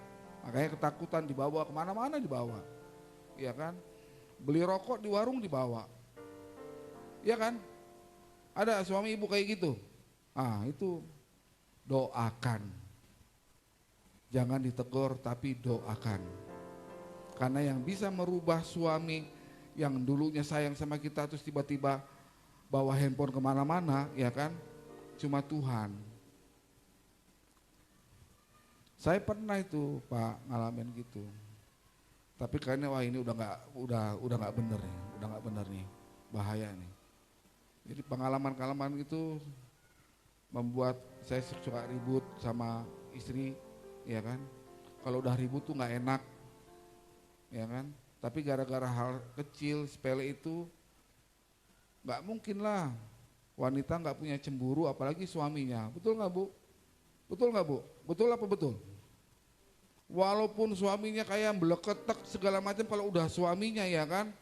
Makanya ketakutan, dibawa kemana-mana dibawa, ya kan? Beli rokok di warung dibawa, ya kan? Ada suami ibu kayak gitu? Itu doakan, jangan ditegur tapi doakan. Karena yang bisa merubah suami yang dulunya sayang sama kita terus tiba-tiba bawa handphone kemana-mana, ya kan? Cuma Tuhan. Saya pernah itu, Pak, ngalamin gitu. Tapi kayaknya wah ini udah nggak bener nih, bahaya nih. Jadi pengalaman-pengalaman itu membuat saya suka ribut sama istri, ya kan? Kalau udah ribut tuh nggak enak, ya kan? Tapi gara-gara hal kecil sepele itu Nggak mungkin lah wanita nggak punya cemburu apalagi suaminya. Betul nggak Bu? Betul nggak Bu? Betul apa betul? Walaupun suaminya kayak beleketek segala macam, kalau udah suaminya ya kan,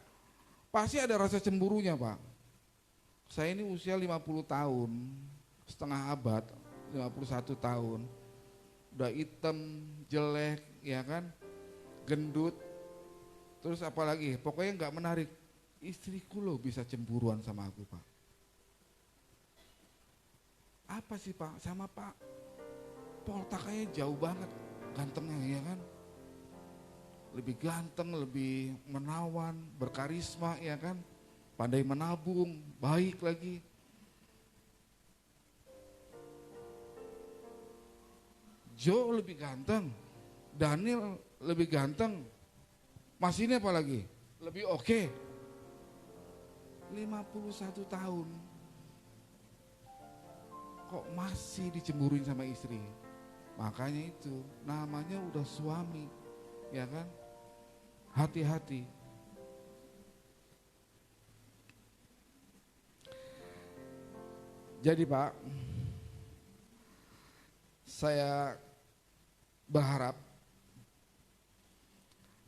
pasti ada rasa cemburunya Pak. Saya ini usia 50 tahun, setengah abad, 51 tahun. Udah hitam, jelek ya kan, gendut, terus apalagi, pokoknya nggak menarik. Istriku loh bisa cemburuan sama aku Pak. Apa sih Pak? Sama Pak Polta kayaknya jauh banget gantengnya ya kan. Lebih ganteng, lebih menawan, berkarisma ya kan. Pandai menabung, baik lagi. Joe lebih ganteng, Daniel lebih ganteng. Mas ini apa lagi? Lebih oke. 51 tahun. Kok masih dicemburuin sama istri? Makanya itu namanya udah suami, ya kan? Hati-hati. Jadi Pak, saya berharap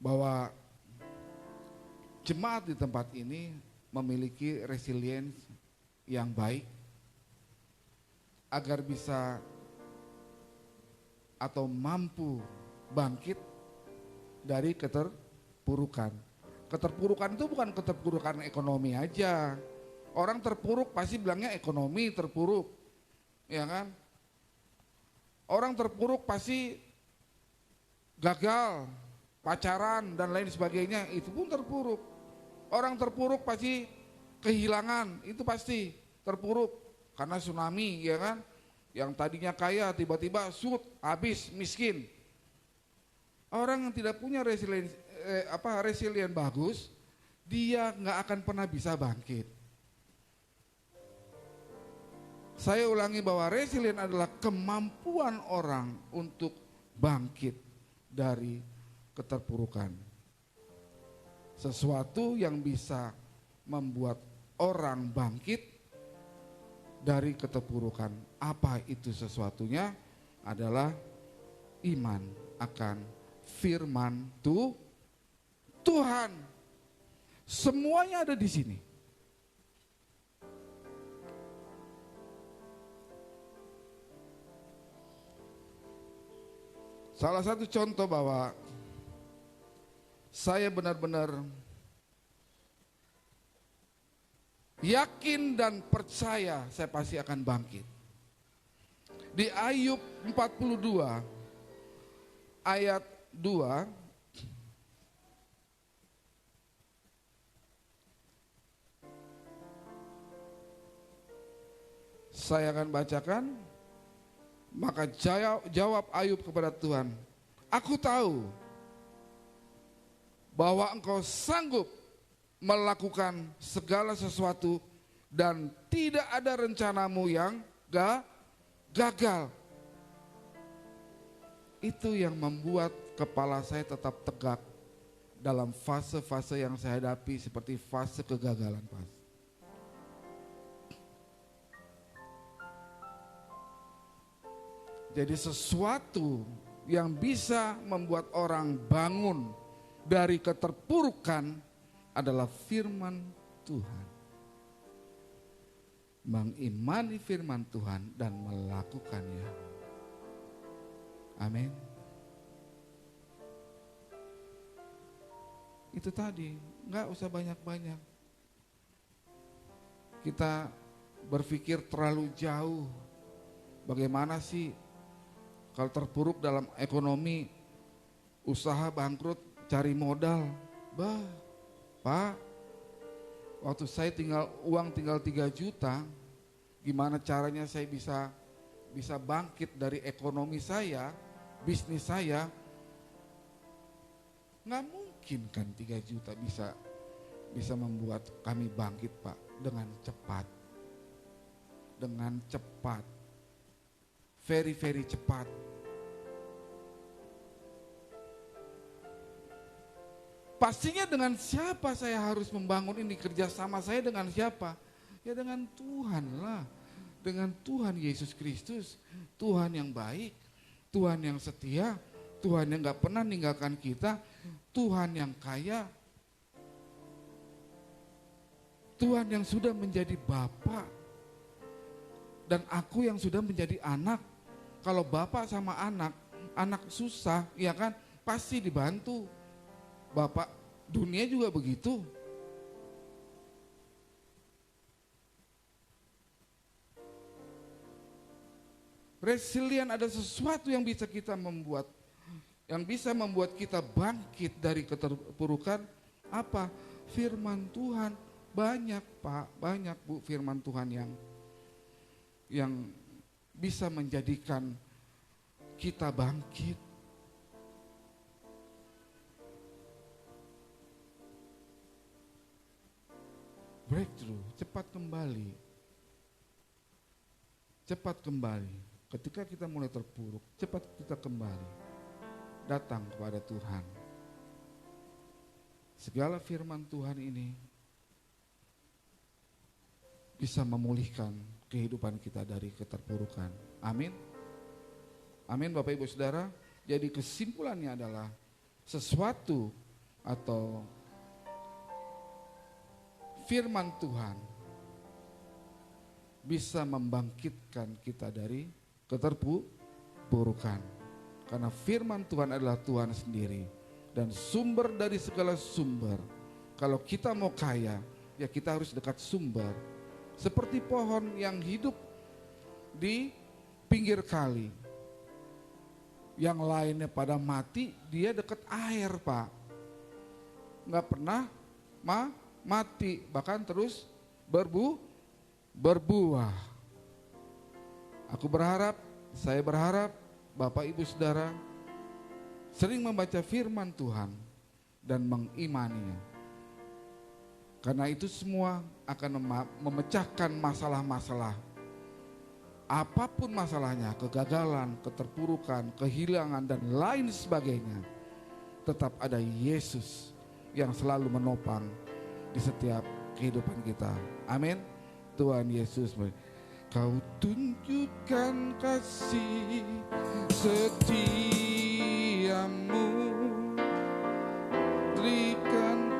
bahwa jemaat di tempat ini memiliki resilience yang baik agar bisa atau mampu bangkit dari keterpurukan. Keterpurukan itu bukan keterpurukan ekonomi aja. Orang terpuruk pasti bilangnya ekonomi terpuruk, ya kan? Orang terpuruk pasti gagal, pacaran dan lain sebagainya, itu pun terpuruk. Orang terpuruk pasti kehilangan, itu pasti terpuruk karena tsunami, ya kan? Yang tadinya kaya tiba-tiba habis miskin. Orang yang tidak punya resilient bagus, dia nggak akan pernah bisa bangkit. Saya ulangi bahwa resilient adalah kemampuan orang untuk bangkit dari keterpurukan. Sesuatu yang bisa membuat orang bangkit dari keterpurukan. Apa itu sesuatunya? Adalah iman akan firman Tuhan. Semuanya ada di sini. Salah satu contoh bahwa saya benar-benar yakin dan percaya saya pasti akan bangkit. Di Ayub 42 ayat 2, saya akan bacakan. Maka jawab Ayub kepada Tuhan, aku tahu bahwa engkau sanggup melakukan segala sesuatu dan tidak ada rencanamu yang gagal. Itu yang membuat kepala saya tetap tegak dalam fase-fase yang saya hadapi seperti fase kegagalan, Pak. Jadi sesuatu yang bisa membuat orang bangun dari keterpurukan adalah firman Tuhan. Mengimani firman Tuhan dan melakukannya. Amin. Itu tadi, nggak usah banyak-banyak. Kita berpikir terlalu jauh. Bagaimana sih kalau terpuruk dalam ekonomi, usaha bangkrut, cari modal. Pak, waktu saya uang tinggal 3 juta, gimana caranya saya bisa bangkit dari ekonomi saya, bisnis saya? Nggak mungkin kan 3 juta bisa membuat kami bangkit, Pak, dengan cepat. Dengan cepat. Very, very cepat. Pastinya dengan siapa saya harus membangun ini, kerjasama saya dengan siapa? Ya dengan Tuhan lah. Dengan Tuhan Yesus Kristus. Tuhan yang baik, Tuhan yang setia, Tuhan yang gak pernah meninggalkan kita, Tuhan yang kaya, Tuhan yang sudah menjadi Bapa, dan aku yang sudah menjadi anak. Kalau bapak sama anak susah, ya kan, pasti dibantu. Bapak dunia juga begitu. Resilient ada sesuatu yang bisa kita membuat, yang bisa membuat kita bangkit dari keterpurukan. Apa? Firman Tuhan. Banyak Pak, banyak Bu firman Tuhan yang bisa menjadikan kita bangkit. Breakthrough, cepat kembali. Cepat kembali. Ketika kita mulai terpuruk, cepat kita kembali. Datang kepada Tuhan. Segala firman Tuhan ini bisa memulihkan kehidupan kita dari keterpurukan. Amin. Amin Bapak Ibu Saudara. Jadi kesimpulannya adalah sesuatu atau firman Tuhan bisa membangkitkan kita dari keterpurukan. Karena firman Tuhan adalah Tuhan sendiri dan sumber dari segala sumber. Kalau kita mau kaya, ya kita harus dekat sumber. Seperti pohon yang hidup di pinggir kali. Yang lainnya pada mati, dia dekat air Pak. Nggak pernah mati, bahkan terus berbuah. Saya berharap Bapak Ibu Saudara sering membaca firman Tuhan dan mengimaninya. Karena itu semua akan memecahkan masalah-masalah. Apapun masalahnya, kegagalan, keterpurukan, kehilangan dan lain sebagainya. Tetap ada Yesus yang selalu menopang di setiap kehidupan kita. Amin. Tuhan Yesus Kau tunjukkan kasih setiamu, berikan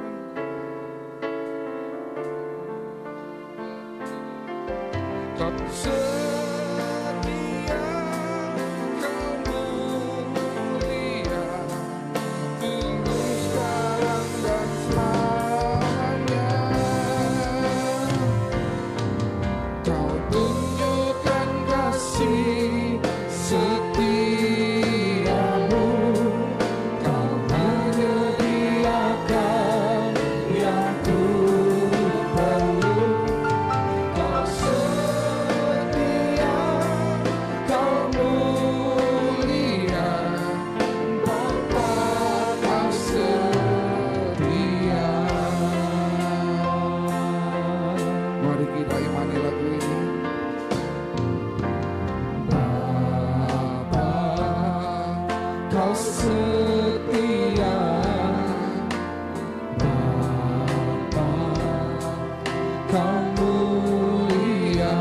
kau setia, kau mulia, dulu sekarang dan selamanya. Kau tunjukkan kasih setiamu, kau menyediakan yang ku perlu. Kau setia, kau mulia, Bapa kau setia. Mari kita imani lagu ini. Bapa kau setia, Bapa kau mulia,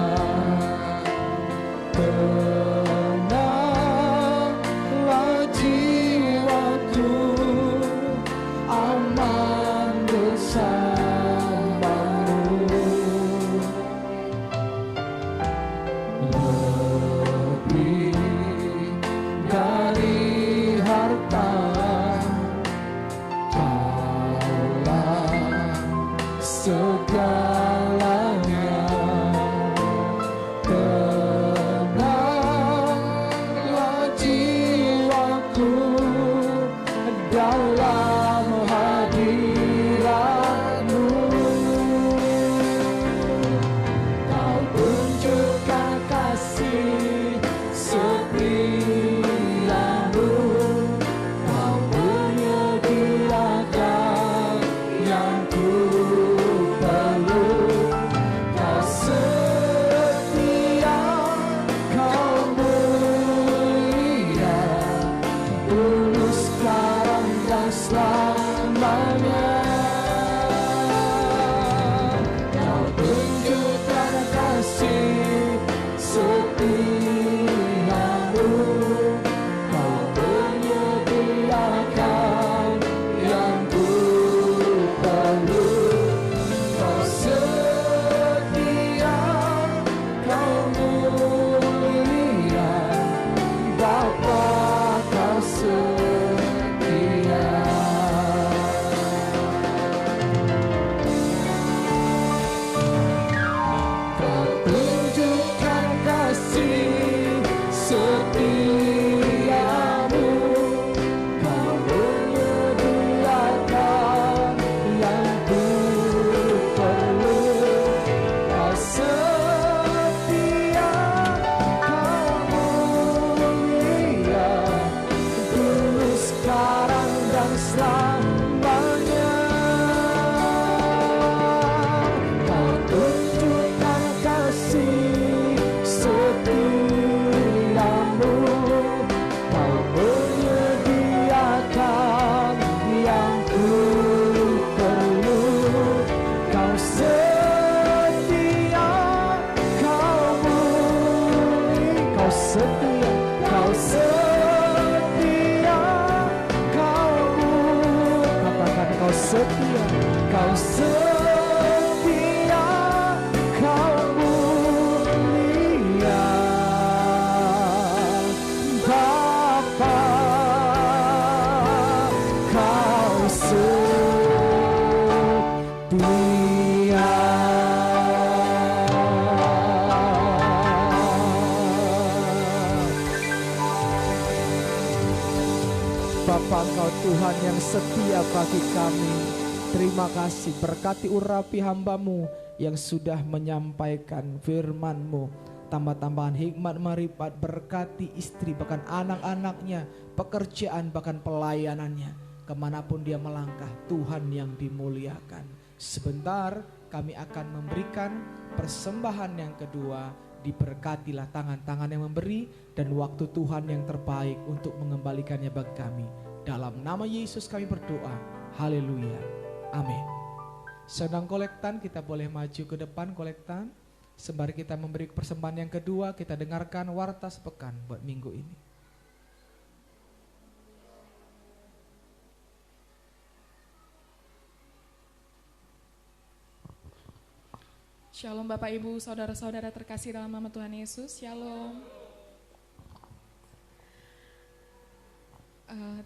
tenanglah jiwaku, aman bersamamu. Lebih dari harta, Kaulah segalanya. Tenanglah jiwaku dalam hadirat-Mu. Kau tunjukkan kasih setiamu, kau menyediakan yang ku perlu. setia, kau mulia, Bapa, kau setia. Bapa, Engkau Tuhan yang setia bagi kami. Terima kasih, berkati urapi hamba-Mu yang sudah menyampaikan firman-Mu. Tambah-tambahan hikmat marifat, berkati istri bahkan anak-anaknya, pekerjaan bahkan pelayanannya. Kemanapun dia melangkah, Tuhan yang dimuliakan. Sebentar kami akan memberikan persembahan yang kedua. Diberkatilah tangan-tangan yang memberi dan waktu Tuhan yang terbaik untuk mengembalikannya bagi kami. Dalam nama Yesus kami berdoa. Haleluya. Amin. Sedang kolektan, kita boleh maju ke depan kolektan. Sembari kita memberi persembahan yang kedua, kita dengarkan warta sepekan buat minggu ini. Shalom Bapak Ibu, saudara-saudara terkasih dalam nama Tuhan Yesus. Shalom.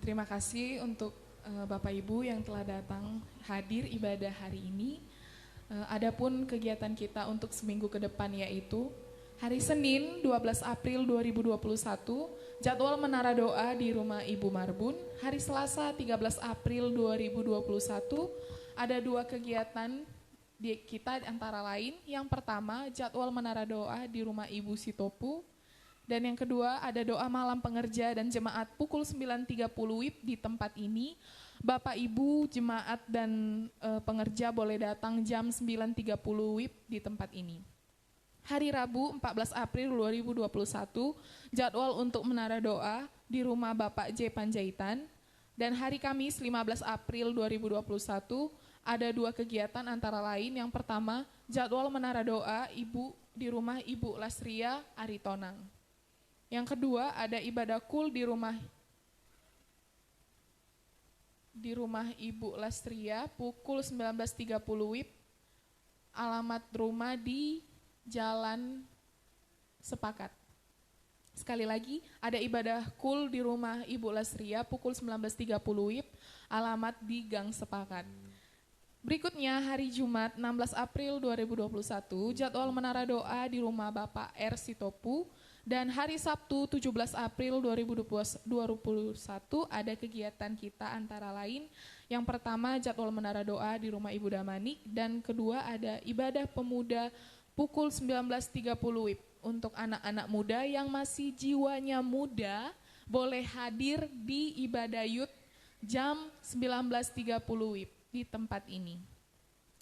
Terima kasih untuk Bapak Ibu yang telah datang hadir ibadah hari ini. Adapun kegiatan kita untuk seminggu ke depan yaitu hari Senin 12 April 2021 jadwal menara doa di rumah Ibu Marbun. Hari Selasa 13 April 2021 ada 2 kegiatan di kita antara lain. Yang pertama jadwal menara doa di rumah Ibu Sitopu, dan yang kedua ada doa malam pengerja dan jemaat pukul 9.30 WIB di tempat ini. Bapak Ibu jemaat dan pengerja boleh datang jam 9.30 WIB di tempat ini. Hari Rabu 14 April 2021 jadwal untuk menara doa di rumah Bapak J Panjaitan, dan hari Kamis 15 April 2021 ada 2 kegiatan antara lain. Yang pertama, jadwal menara doa Ibu di rumah Ibu Lasria Aritonang. Yang kedua, ada ibadah kul di rumah Ibu Lasria pukul 19.30 WIB. Alamat rumah di Jalan Sepakat. Sekali lagi, ada ibadah kul di rumah Ibu Lasria pukul 19.30 WIB. Alamat di Gang Sepakat. Berikutnya hari Jumat 16 April 2021 jadwal menara doa di rumah Bapak R. Sitopu, dan hari Sabtu 17 April 2021 ada kegiatan kita antara lain. Yang pertama jadwal menara doa di rumah Ibu Damanik, dan kedua ada ibadah pemuda pukul 19.30 WIB. Untuk anak-anak muda yang masih jiwanya muda boleh hadir di ibadah youth jam 19.30 WIB di tempat ini.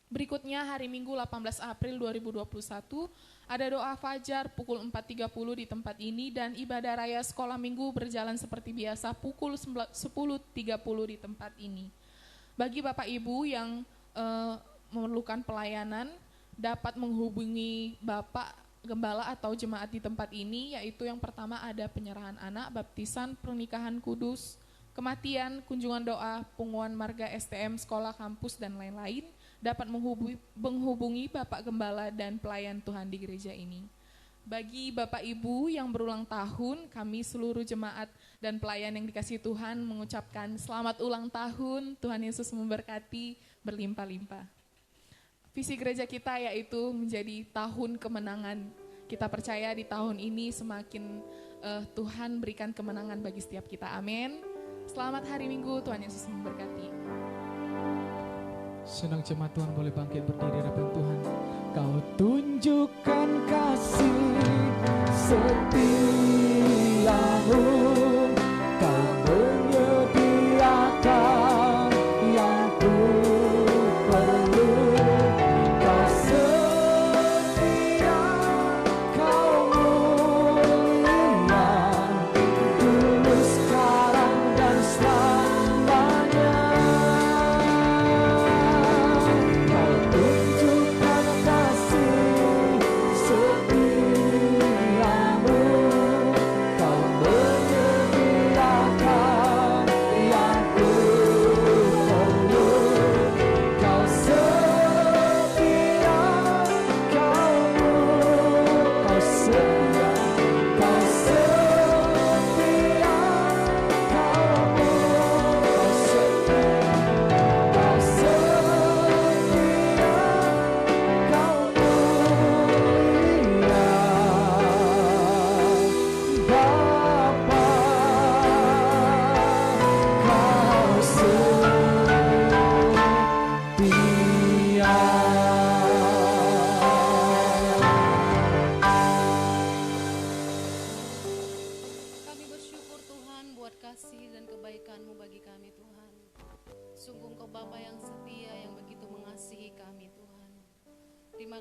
Berikutnya hari Minggu 18 April 2021 ada doa fajar pukul 4.30 di tempat ini, dan ibadah raya sekolah minggu berjalan seperti biasa pukul 10.30 di tempat ini. Bagi Bapak Ibu yang memerlukan pelayanan dapat menghubungi Bapak Gembala atau jemaat di tempat ini, yaitu yang pertama ada penyerahan anak, baptisan, pernikahan kudus, kematian, kunjungan doa, punguan marga STM, sekolah, kampus, dan lain-lain. Dapat menghubungi Bapak Gembala dan pelayan Tuhan di gereja ini. Bagi Bapak Ibu yang berulang tahun, kami seluruh jemaat dan pelayan yang dikasihi Tuhan mengucapkan selamat ulang tahun. Tuhan Yesus memberkati berlimpah-limpah. Visi gereja kita yaitu menjadi tahun kemenangan. Kita percaya di tahun ini semakin Tuhan berikan kemenangan bagi setiap kita. Amin. Selamat hari Minggu, Tuhan Yesus memberkati. Senang jemaat Tuhan boleh bangkit berdiri hadapan Tuhan. Kau tunjukkan kasih setiamu, kau menyediakan yang ku perlu. Kau setia, kau mulia, dulu sekarang dan selamanya. Kau tunjukkan kasih setiamu, kau menyediakan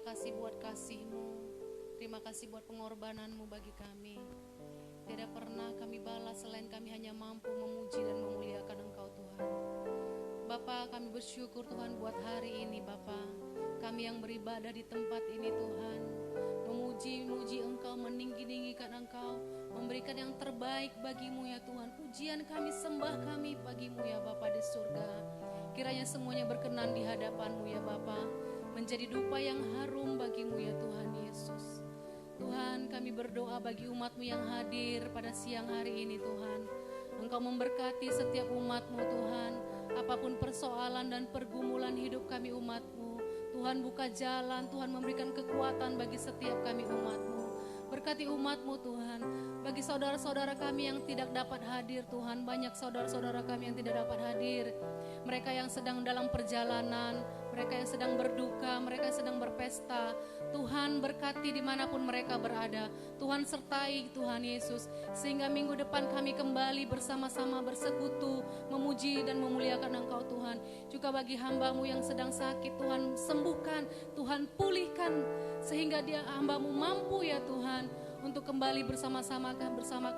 Terima kasih buat kasih-Mu, terima kasih buat pengorbanan-Mu bagi kami. Tidak pernah kami balas selain kami hanya mampu memuji dan memuliakan Engkau Tuhan. Bapa, kami bersyukur Tuhan buat hari ini Bapa. Kami yang beribadah di tempat ini Tuhan, memuji-muji Engkau, meninggi-ninggikan Engkau, memberikan yang terbaik bagi-Mu ya Tuhan. Pujian kami, sembah kami bagi-Mu ya Bapa di surga. Kiranya semuanya berkenan di hadapan-Mu ya Bapa, menjadi dupa yang harum bagi-Mu ya Tuhan Yesus. Tuhan, kami berdoa bagi umat-Mu yang hadir pada siang hari ini Tuhan. Engkau memberkati setiap umat-Mu Tuhan. Apapun persoalan dan pergumulan hidup kami umat-Mu, Tuhan buka jalan, Tuhan memberikan kekuatan bagi setiap kami umat-Mu. Berkati umat-Mu Tuhan. Bagi saudara-saudara kami yang tidak dapat hadir Tuhan, banyak saudara-saudara kami yang tidak dapat hadir. Mereka yang sedang dalam perjalanan, mereka yang sedang berduka, mereka yang sedang berpesta. Tuhan berkati dimanapun mereka berada. Tuhan sertai Tuhan Yesus, sehingga minggu depan kami kembali bersama-sama bersekutu, memuji dan memuliakan Engkau Tuhan. Juga bagi hamba-Mu yang sedang sakit Tuhan, sembuhkan, Tuhan pulihkan, sehingga dia hamba-Mu mampu ya Tuhan, untuk kembali bersama-sama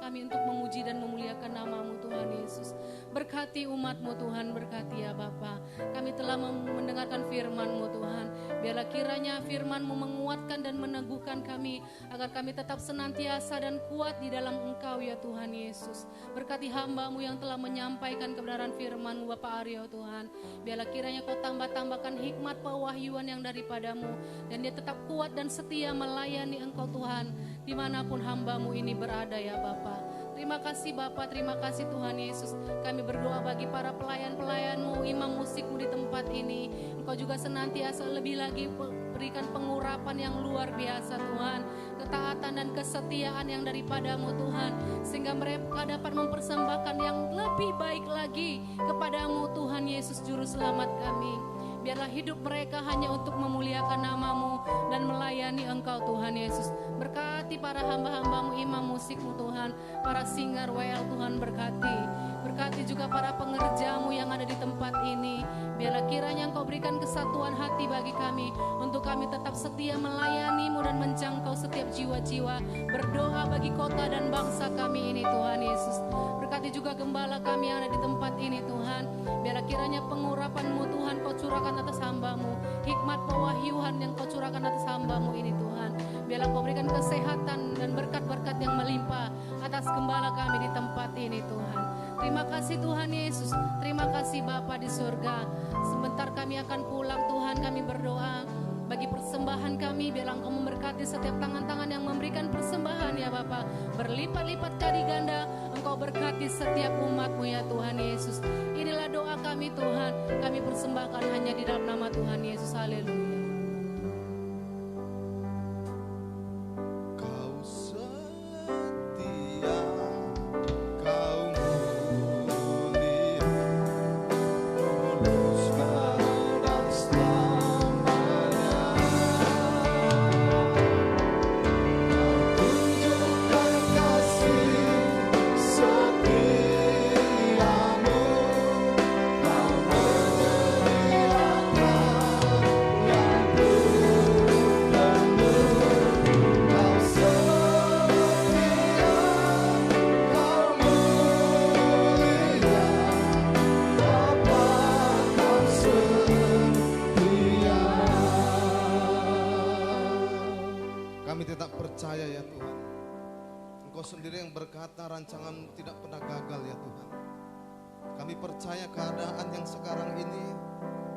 kami untuk memuji dan memuliakan nama-Mu Tuhan Yesus. Berkati umat-Mu Tuhan, berkati ya Bapa. Kami telah mendengarkan firman-Mu Tuhan. Biarlah kiranya firman-Mu menguatkan dan meneguhkan kami, agar kami tetap senantiasa dan kuat di dalam Engkau ya Tuhan Yesus. Berkati hamba-Mu yang telah menyampaikan kebenaran firman-Mu Bapak Aryo Tuhan. Biarlah kiranya Kau tambah-tambahkan hikmat pewahyuan yang daripada-Mu, dan dia tetap kuat dan setia melayani Engkau Tuhan, dimanapun hamba-Mu ini berada ya Bapa. Terima kasih Bapa, terima kasih Tuhan Yesus. Kami berdoa bagi para pelayan-pelayan-Mu, imam musik-Mu di tempat ini. Engkau juga senantiasa lebih lagi berikan pengurapan yang luar biasa Tuhan, ketaatan dan kesetiaan yang daripada-Mu Tuhan, sehingga mereka dapat mempersembahkan yang lebih baik lagi kepada-Mu Tuhan Yesus Juru Selamat kami. Biarlah hidup mereka hanya untuk memuliakan nama-Mu dan melayani Engkau Tuhan Yesus. Berkati para hamba-hamba-Mu, imam musik-Mu Tuhan, para singer WL Tuhan berkati. Berkati juga para pengerja-Mu yang ada di tempat ini. Biarlah kiranya Engkau berikan kesatuan hati bagi kami, untuk kami tetap setia melayani-Mu dan menjangkau setiap jiwa-jiwa. Berdoa bagi kota dan bangsa kami ini Tuhan Yesus. Berkati juga gembala kami yang ada di tempat ini Tuhan. Biarlah kiranya pengurapan-Mu Tuhan Kau curahkan atas hamba-Mu, hikmat pewahyuan yang Kau curahkan atas hamba-Mu ini Tuhan. Biarlah Kau berikan kesehatan dan berkat-berkat yang melimpah atas gembala kami di tempat ini Tuhan. Terima kasih Tuhan Yesus, terima kasih Bapa di surga. Sebentar kami akan pulang Tuhan, kami berdoa bagi persembahan kami. Biarlah Engkau memberkati setiap tangan-tangan yang memberikan persembahan ya Bapa, berlipat-lipat kali ganda. Engkau berkati setiap umat-Mu ya Tuhan Yesus. Inilah doa kami Tuhan, kami persembahkan hanya di dalam nama Tuhan Yesus. Haleluya. Rancangan tidak pernah gagal ya Tuhan. Kami percaya keadaan yang sekarang ini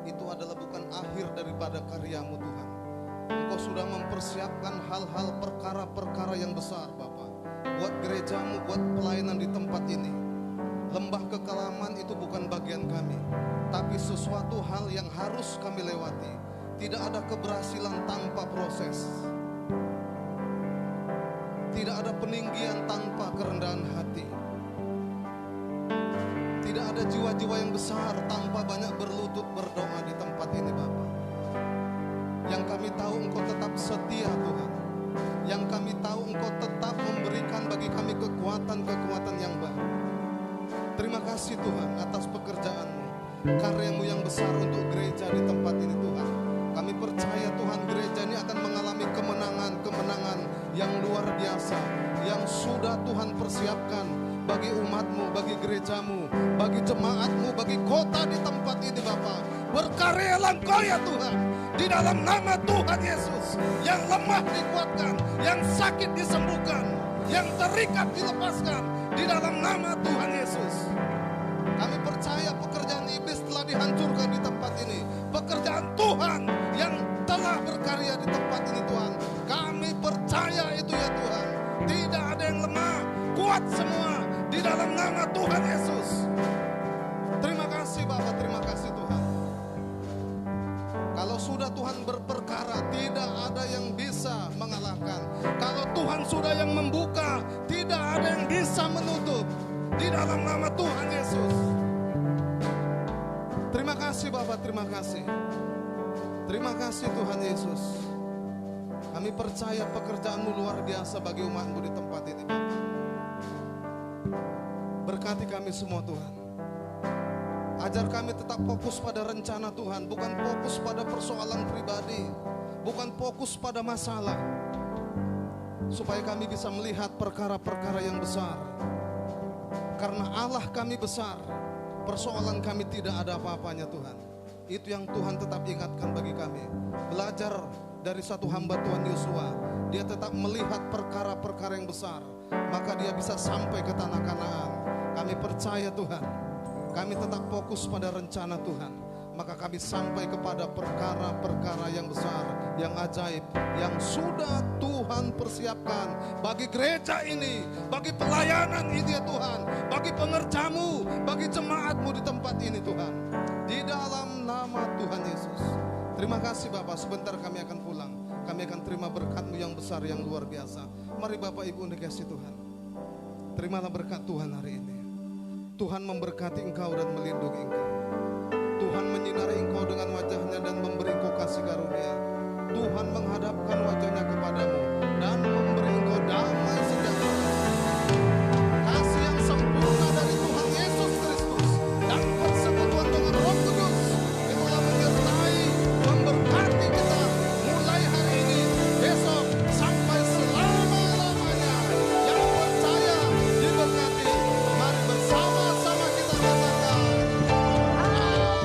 itu adalah bukan akhir daripada karya-Mu Tuhan. Engkau sudah mempersiapkan hal-hal perkara-perkara yang besar Bapa, buat gereja-Mu, buat pelayanan di tempat ini. Lembah kekelaman itu bukan bagian kami, tapi sesuatu hal yang harus kami lewati. Tidak ada keberhasilan tanpa proses. Tidak ada peninggian tanpa kerendahan hati. Tidak ada jiwa-jiwa yang besar tanpa banyak berlutut berdoa di tempat ini Bapa. Yang kami tahu Engkau tetap setia Tuhan. Yang kami tahu Engkau tetap memberikan bagi kami kekuatan-kekuatan yang baru. Terima kasih Tuhan atas pekerjaan-Mu, karya-Mu yang besar untuk gereja di tempat ini Tuhan. Kami percaya Tuhan gereja ini akan Tuhan persiapkan bagi umatmu, bagi gerejamu, bagi jemaatmu, bagi kota di tempat ini Bapa. Berkaryalah Engkau ya Tuhan, di dalam nama Tuhan Yesus. Yang lemah dikuatkan, yang sakit disembuhkan, yang terikat dilepaskan, di dalam nama Tuhan Yesus. Kami percaya pekerjaan iblis telah dihancurkan di tempat ini. Pekerjaan Tuhan yang telah berkarya di tempat ini Tuhan. Kami percaya itu ya Tuhan. Tidak ada yang lemah, kuat semua di dalam nama Tuhan Yesus. Terima kasih Bapak, terima kasih Tuhan. Kalau sudah Tuhan berperkara, tidak ada yang bisa mengalahkan. Kalau Tuhan sudah yang membuka, tidak ada yang bisa menutup. Di dalam nama Tuhan Yesus. Terima kasih Bapak, terima kasih. Terima kasih Tuhan Yesus. Kami percaya pekerjaan-Mu luar biasa bagi umat-Mu di tempat ini Bapak. Berkati kami semua Tuhan. Ajar kami tetap fokus pada rencana Tuhan, bukan fokus pada persoalan pribadi, bukan fokus pada masalah. Supaya kami bisa melihat perkara-perkara yang besar. Karena Allah kami besar, persoalan kami tidak ada apa-apanya Tuhan. Itu yang Tuhan tetap ingatkan bagi kami. Belajar dari satu hamba Tuhan Yosua, dia tetap melihat perkara-perkara yang besar, maka dia bisa sampai ke tanah Kanaan. Kami percaya Tuhan, kami tetap fokus pada rencana Tuhan, maka kami sampai kepada perkara-perkara yang besar, yang ajaib, yang sudah Tuhan persiapkan bagi gereja ini, bagi pelayanan ini ya Tuhan, bagi pengerjamu, bagi jemaatmu di tempat ini Tuhan. Di dalam nama Tuhan Yesus. Terima kasih Bapak, sebentar kami akan pulang. Kami akan terima berkat-Mu yang besar, yang luar biasa. Mari Bapak Ibu dikasih Tuhan. Terimalah berkat Tuhan hari ini. Tuhan memberkati engkau dan melindungi engkau. Tuhan menyinari engkau dengan wajahnya dan memberi engkau kasih karunia. Tuhan menghadapkan wajahnya kepadamu dan memberi engkau damai sejahtera. Kasih yang sempurna dari Tuhan Yesus Kristus dan persekutuan dengan Roh Kudus itulah menyertai, memberkati kita mulai hari ini, besok sampai selama-lamanya. Yang percaya diberkati. Mari bersama-sama kita katakan amin.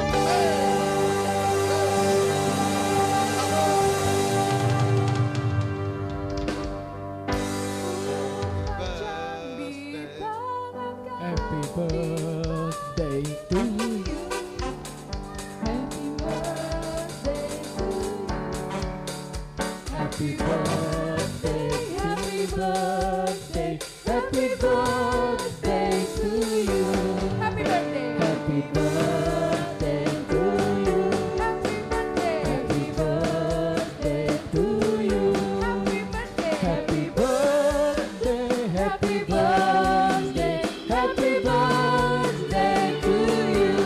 Happy birthday to you. Happy birthday, happy birthday, happy birthday to you. Happy birthday. Happy birthday to you. Happy birthday to you. Happy birthday. Happy birthday, happy birthday to you.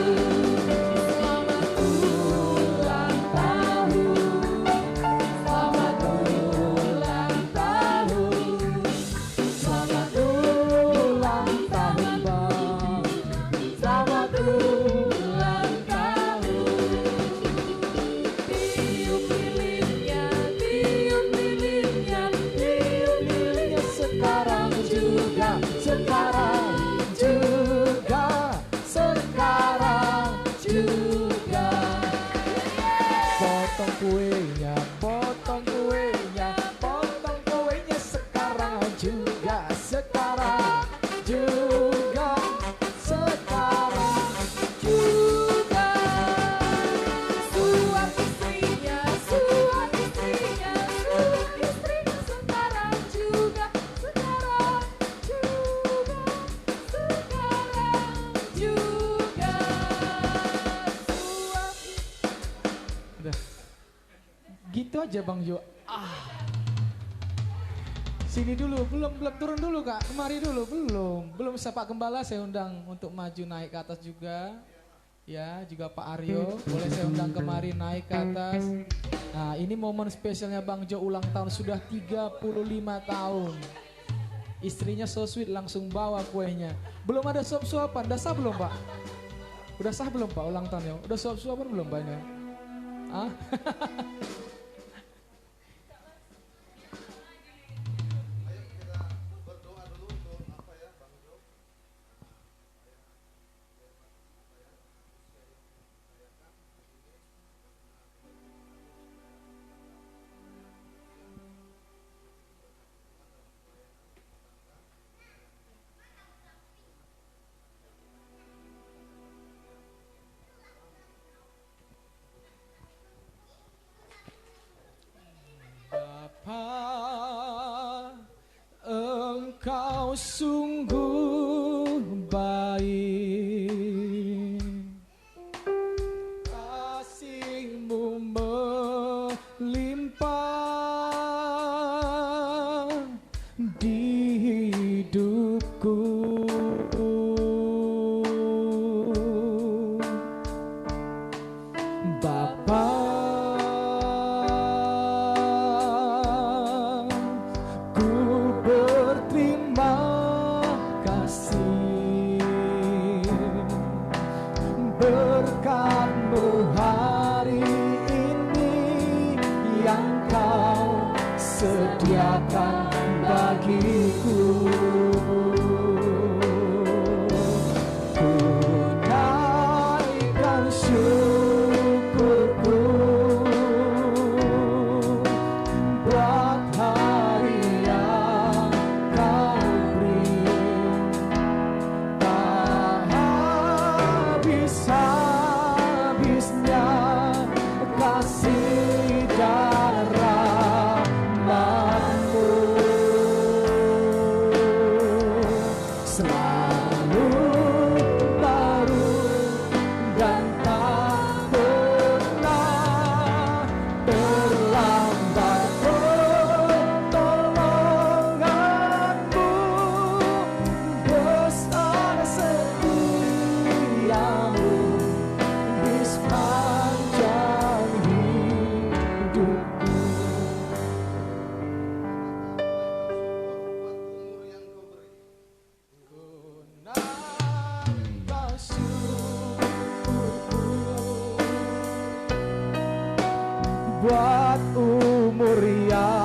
Selamat ulang tahun. Selamat ulang tahun. Selamat ulang tahun Bang. Selamat ulang tahun. Tiup lilinnya, tiup lilinnya, Tiup lilinnya sekarang juga, sekarang juga, sekarang juga. Potong kuenya, potong kuenya, potong kuenya sekarang juga, sekarang juga, sekarang juga. suap istrinya, suap istrinya, suap istrinya sekarang juga, sekarang juga, sekarang juga. Suap Udah. Gitu aja Bang Jo. Sini dulu, belum turun dulu Kak, kemari dulu, belum Pak Gembala saya undang untuk maju naik ke atas juga. Ya, juga Pak Aryo, boleh saya undang kemari naik ke atas. Nah, ini momen spesialnya Bang Jo ulang tahun sudah 35 tahun. Istrinya so sweet langsung bawa kuenya. Belum ada suap-suapan, udah sah belum Pak? Udah sah belum Pak ulang tahunnya? Udah suap-suapan belum Pak ini? Ah? sungguh baik, kasih-Mu melimpah di hidupku. Bapa, ku berterima kasih, berkat-Mu hari ini yang Kau sediakan bagiku. Ku naikkan syukurku buat hari yang Kau beri, tak habis-habisnya kasih dan rahmat-Mu, selalu baru dan tak pernah terlambat pertolongan-Mu, besar setia-Mu di sepanjang hidupku. Naikkan syukurku buat umur yang